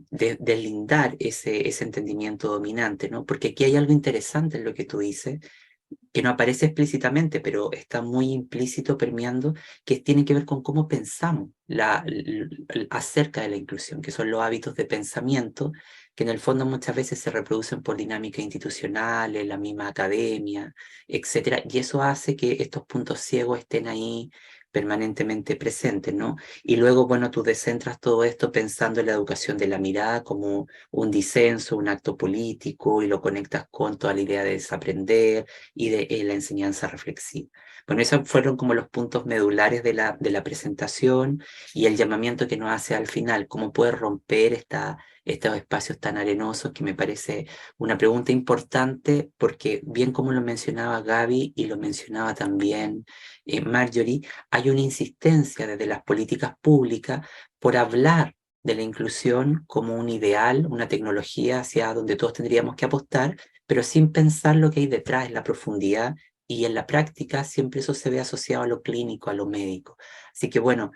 deslindar ese entendimiento dominante, ¿no? Porque aquí hay algo interesante en lo que tú dices, que no aparece explícitamente, pero está muy implícito, permeando, que tiene que ver con cómo pensamos acerca de la inclusión, que son los hábitos de pensamiento, que en el fondo muchas veces se reproducen por dinámicas institucionales, la misma academia, etcétera, y eso hace que estos puntos ciegos estén ahí permanentemente presentes, ¿no? Y luego, bueno, tú descentras todo esto pensando en la educación de la mirada como un disenso, un acto político, y lo conectas con toda la idea de desaprender y de la enseñanza reflexiva. Bueno, esos fueron como los puntos medulares de la presentación, y el llamamiento que nos hace al final, cómo poder romper estos espacios tan arenosos, que me parece una pregunta importante, porque bien como lo mencionaba Gaby y lo mencionaba también Marjorie, hay una insistencia desde las políticas públicas por hablar de la inclusión como un ideal, una tecnología hacia donde todos tendríamos que apostar, pero sin pensar lo que hay detrás, en la profundidad, y en la práctica siempre eso se ve asociado a lo clínico, a lo médico. Así que bueno,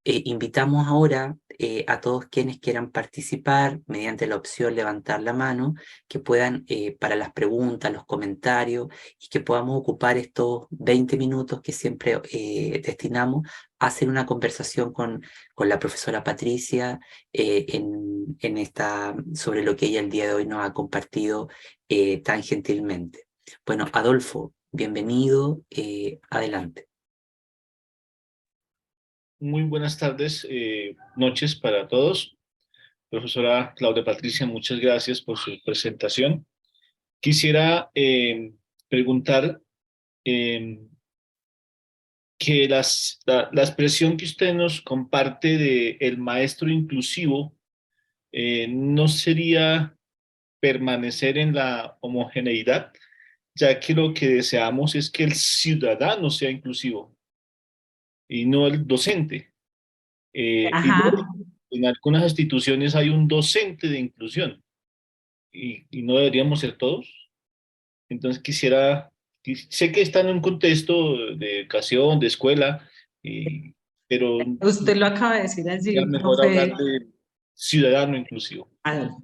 invitamos ahora a todos quienes quieran participar mediante la opción levantar la mano, que puedan para las preguntas, los comentarios, y que podamos ocupar estos 20 minutos que siempre destinamos a hacer una conversación con la profesora Patricia sobre lo que ella el día de hoy nos ha compartido tan gentilmente. Bueno, Adolfo, bienvenido, adelante. Muy buenas tardes, noches para todos. Profesora Claudia Patricia, muchas gracias por su presentación. Quisiera preguntar que la expresión que usted nos comparte de el maestro inclusivo no sería permanecer en la homogeneidad, ya que lo que deseamos es que el ciudadano sea inclusivo y no el docente. Y Ajá. en algunas instituciones hay un docente de inclusión y no deberíamos ser todos. Entonces sé que están en un contexto de educación, de escuela, pero Usted lo acaba de decir sería allí, mejor hablar profe. de ciudadano inclusivo.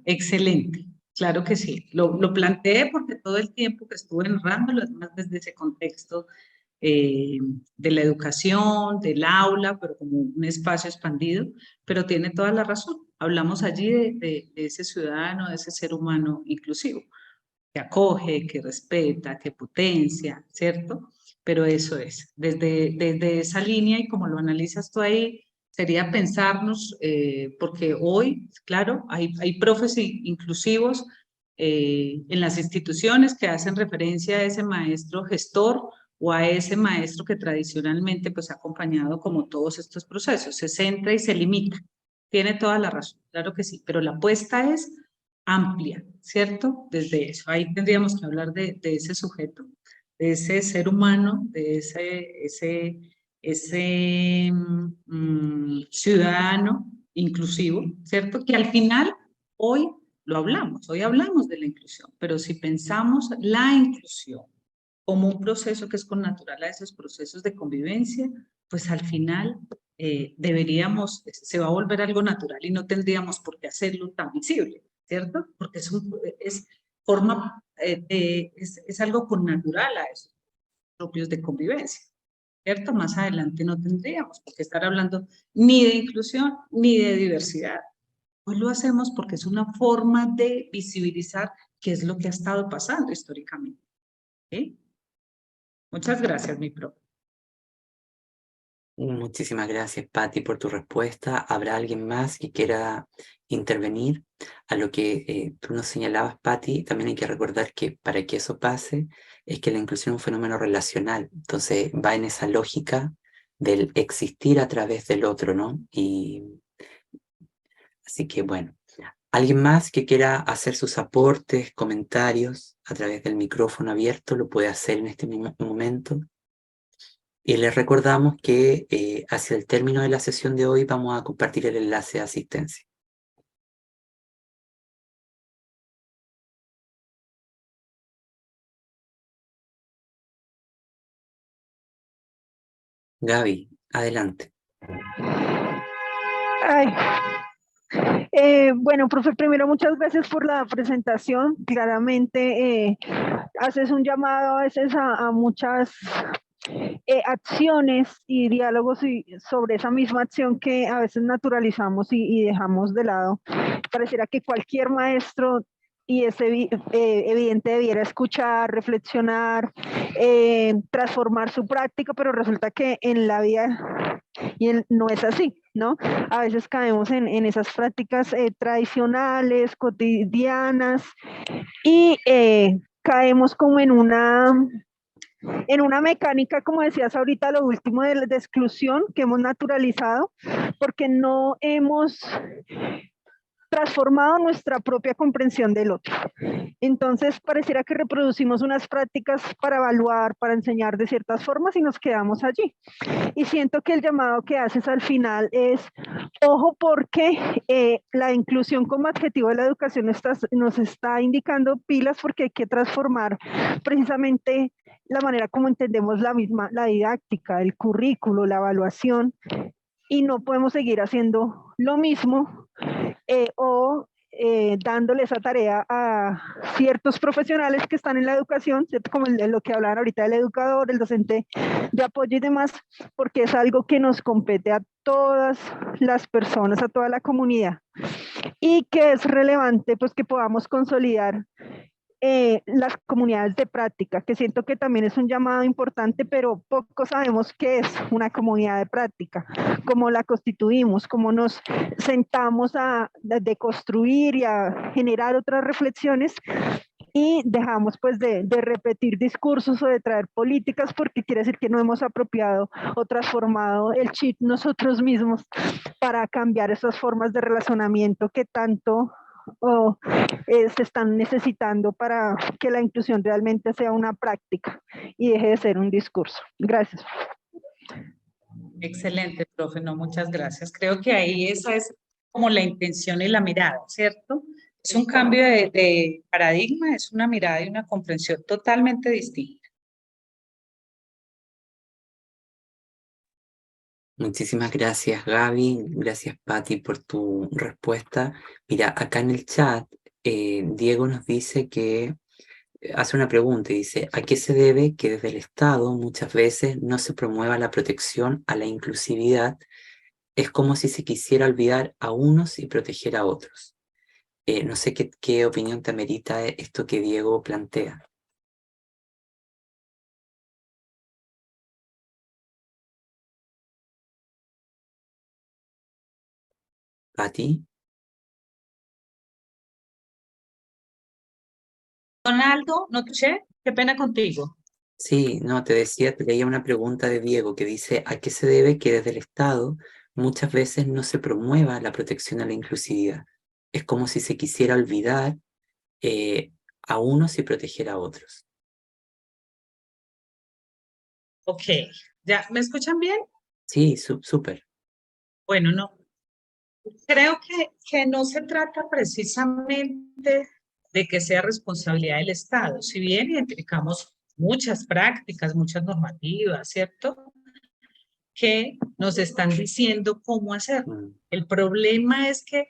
Excelente, claro que sí. Lo planteé porque todo el tiempo que estuve narrándolo es más desde ese contexto de la educación, del aula, pero como un espacio expandido, pero tiene toda la razón. Hablamos allí de ese ciudadano, de ese ser humano inclusivo, que acoge, que respeta, que potencia, ¿cierto? Pero eso es, desde esa línea, y como lo analizas tú ahí, sería pensarnos, porque hoy, claro, hay profes inclusivos en las instituciones que hacen referencia a ese maestro gestor o a ese maestro que tradicionalmente pues ha acompañado como todos estos procesos, se centra y se limita. Tiene toda la razón, claro que sí, pero la apuesta es amplia, ¿cierto? Desde eso, ahí tendríamos que hablar de ese sujeto, de ese ser humano, de ese ciudadano inclusivo, ¿cierto? Que al final, hoy lo hablamos, hoy hablamos de la inclusión, pero si pensamos la inclusión como un proceso que es connatural a esos procesos de convivencia, pues al final se va a volver algo natural y no tendríamos por qué hacerlo tan visible, ¿cierto? Porque es algo connatural a esos propios de convivencia, ¿cierto? Más adelante no tendríamos por qué estar hablando ni de inclusión ni de diversidad. Hoy lo hacemos porque es una forma de visibilizar qué es lo que ha estado pasando históricamente. ¿Sí? Muchas gracias, mi profe. Muchísimas gracias, Patti, por tu respuesta. ¿Habrá alguien más que quiera intervenir? A lo que tú nos señalabas, Patti, también hay que recordar que para que eso pase es que la inclusión es un fenómeno relacional. Entonces va en esa lógica del existir a través del otro, ¿no? Así que bueno, ¿alguien más que quiera hacer sus aportes, comentarios a través del micrófono abierto? Lo puede hacer en este momento. Y les recordamos que hacia el término de la sesión de hoy vamos a compartir el enlace de asistencia. Gaby, adelante. Ay. Bueno, profe, primero muchas gracias por la presentación. Claramente haces un llamado a veces a muchas acciones y diálogos sobre esa misma acción que a veces naturalizamos y dejamos de lado. Pareciera que cualquier maestro, y es evidente, debiera escuchar, reflexionar, transformar su práctica, pero resulta que en la vida no es así, ¿no? A veces caemos en esas prácticas tradicionales, cotidianas, y caemos como en una mecánica, como decías ahorita, lo último de exclusión que hemos naturalizado, porque no hemos transformado nuestra propia comprensión del otro. Entonces, pareciera que reproducimos unas prácticas para evaluar, para enseñar de ciertas formas y nos quedamos allí. Y siento que el llamado que haces al final es, ojo, porque la inclusión como adjetivo de la educación nos está indicando pilas, porque hay que transformar precisamente la manera como entendemos la didáctica, el currículo, la evaluación, y no podemos seguir haciendo lo mismo dándole esa tarea a ciertos profesionales que están en la educación, ¿cierto? Como lo que hablaban ahorita del educador, el docente de apoyo y demás, porque es algo que nos compete a todas las personas, a toda la comunidad, y que es relevante pues que podamos consolidar las comunidades de práctica, que siento que también es un llamado importante, pero poco sabemos qué es una comunidad de práctica, cómo la constituimos, cómo nos sentamos a deconstruir y a generar otras reflexiones, y dejamos pues de repetir discursos o de traer políticas, porque quiere decir que no hemos apropiado o transformado el chip nosotros mismos para cambiar esas formas de relacionamiento que tanto se están necesitando para que la inclusión realmente sea una práctica y deje de ser un discurso. Gracias. Excelente, profe, no, muchas gracias. Creo que ahí esa es como la intención y la mirada, ¿cierto? Es un cambio de paradigma, es una mirada y una comprensión totalmente distinta. Muchísimas gracias, Gaby. Gracias, Patti, por tu respuesta. Mira, acá en el chat, Diego nos dice que hace una pregunta y dice, ¿a qué se debe que desde el Estado muchas veces no se promueva la protección a la inclusividad? Es como si se quisiera olvidar a unos y proteger a otros. No sé qué opinión te amerita esto que Diego plantea. Patti. Donaldo, no te escuché, qué pena contigo. Sí, no, te decía, te leía una pregunta de Diego que dice, ¿a qué se debe que desde el Estado muchas veces no se promueva la protección a la inclusividad? Es como si se quisiera olvidar a unos y proteger a otros. Ok, ¿ya me escuchan bien? Sí, súper. Bueno, no. Creo que no se trata precisamente de que sea responsabilidad del Estado. Si bien identificamos muchas prácticas, muchas normativas, ¿cierto?, que nos están diciendo cómo hacerlo. Mm, El problema es que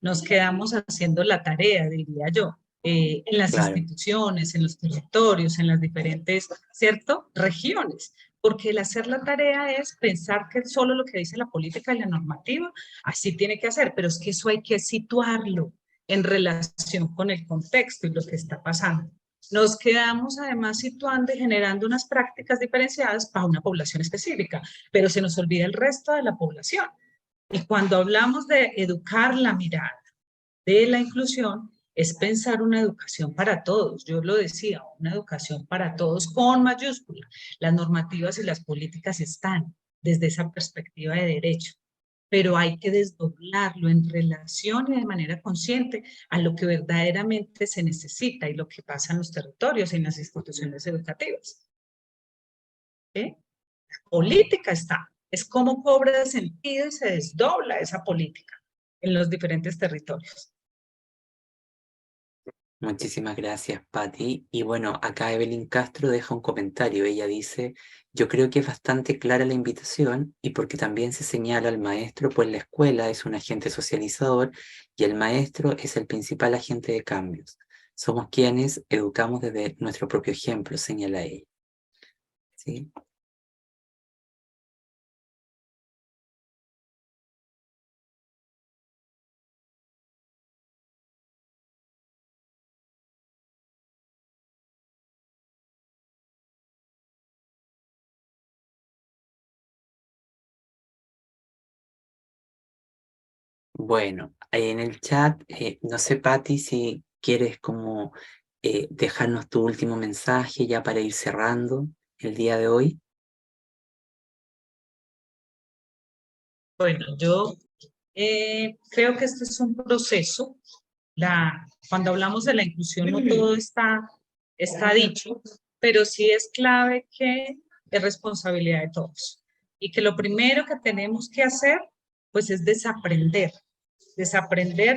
nos quedamos haciendo la tarea, diría yo, en las claro. instituciones, en los territorios, en las diferentes, ¿cierto?, regiones. Porque el hacer la tarea es pensar que solo lo que dice la política y la normativa, así tiene que hacer, pero es que eso hay que situarlo en relación con el contexto y lo que está pasando. Nos quedamos además situando y generando unas prácticas diferenciadas para una población específica, pero se nos olvida el resto de la población. Y cuando hablamos de educar la mirada de la inclusión, es pensar una educación para todos. Yo lo decía, una educación para todos con mayúscula. Las normativas y las políticas están desde esa perspectiva de derecho, pero hay que desdoblarlo en relación y de manera consciente a lo que verdaderamente se necesita y lo que pasa en los territorios y en las instituciones educativas. ¿Sí? La política está, es cómo cobra sentido y se desdobla esa política en los diferentes territorios. Muchísimas gracias, Patti. Y bueno, acá Evelyn Castro deja un comentario. Ella dice, yo creo que es bastante clara la invitación y porque también se señala al maestro, pues la escuela es un agente socializador y el maestro es el principal agente de cambios. Somos quienes educamos desde nuestro propio ejemplo, señala ella. ¿Sí? Bueno, en el chat, no sé, Patti, si quieres como dejarnos tu último mensaje ya para ir cerrando el día de hoy. Bueno, yo creo que este es un proceso. Cuando hablamos de la inclusión no todo está dicho, pero sí es clave que es responsabilidad de todos. Y que lo primero que tenemos que hacer, pues es desaprender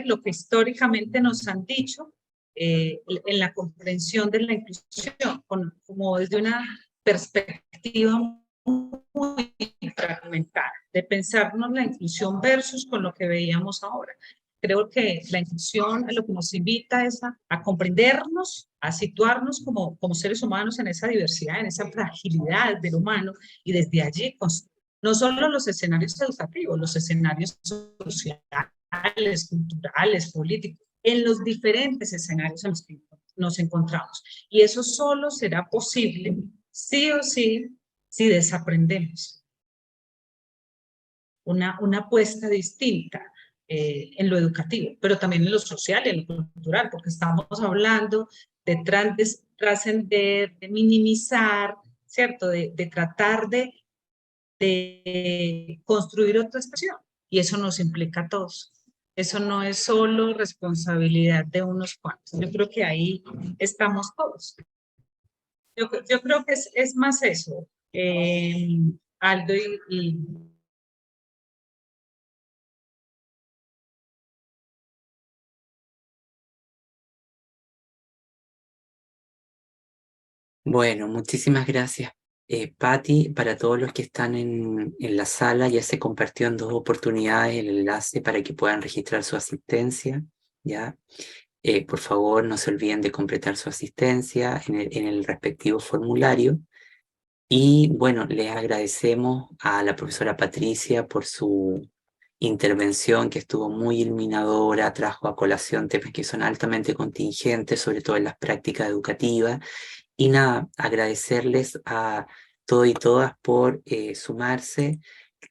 lo que históricamente nos han dicho en la comprensión de la inclusión, como desde una perspectiva muy fragmentada, de pensarnos la inclusión versus con lo que veíamos ahora. Creo que la inclusión lo que nos invita es a comprendernos, a situarnos como seres humanos en esa diversidad, en esa fragilidad del humano y desde allí no solo los escenarios educativos, los escenarios sociales, culturales, políticos, en los diferentes escenarios en los que nos encontramos. Y eso solo será posible, sí o sí, si desaprendemos una apuesta distinta en lo educativo, pero también en lo social y en lo cultural, porque estamos hablando de trascender, de minimizar, ¿cierto? De tratar de construir otra expresión. Y eso nos implica a todos. Eso no es solo responsabilidad de unos cuantos. Yo creo que ahí estamos todos. Yo creo que es más eso, Aldo y Bueno, muchísimas gracias, Patti. Para todos los que están en la sala, ya se compartió en 2 oportunidades el enlace para que puedan registrar su asistencia, ¿ya? Por favor, no se olviden de completar su asistencia en el respectivo formulario. Y bueno, les agradecemos a la profesora Patricia por su intervención que estuvo muy iluminadora, trajo a colación temas que son altamente contingentes, sobre todo en las prácticas educativas. Y nada, agradecerles a todos y todas por sumarse.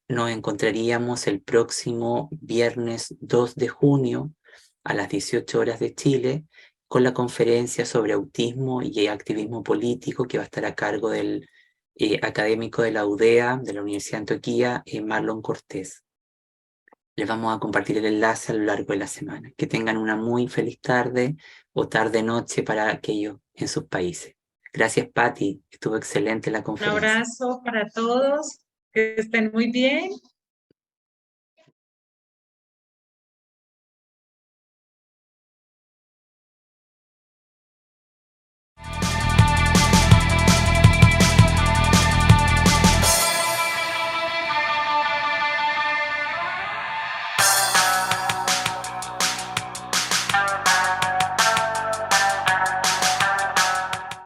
Nos encontraríamos el próximo viernes 2 de junio a las 18 horas de Chile con la conferencia sobre autismo y activismo político que va a estar a cargo del académico de la UDEA, de la Universidad de Antioquia, Marlon Cortés. Les vamos a compartir el enlace a lo largo de la semana. Que tengan una muy feliz tarde o tarde-noche para aquellos en sus países. Gracias, Patti. Estuvo excelente la un conferencia. abrazo para todos, que estén muy bien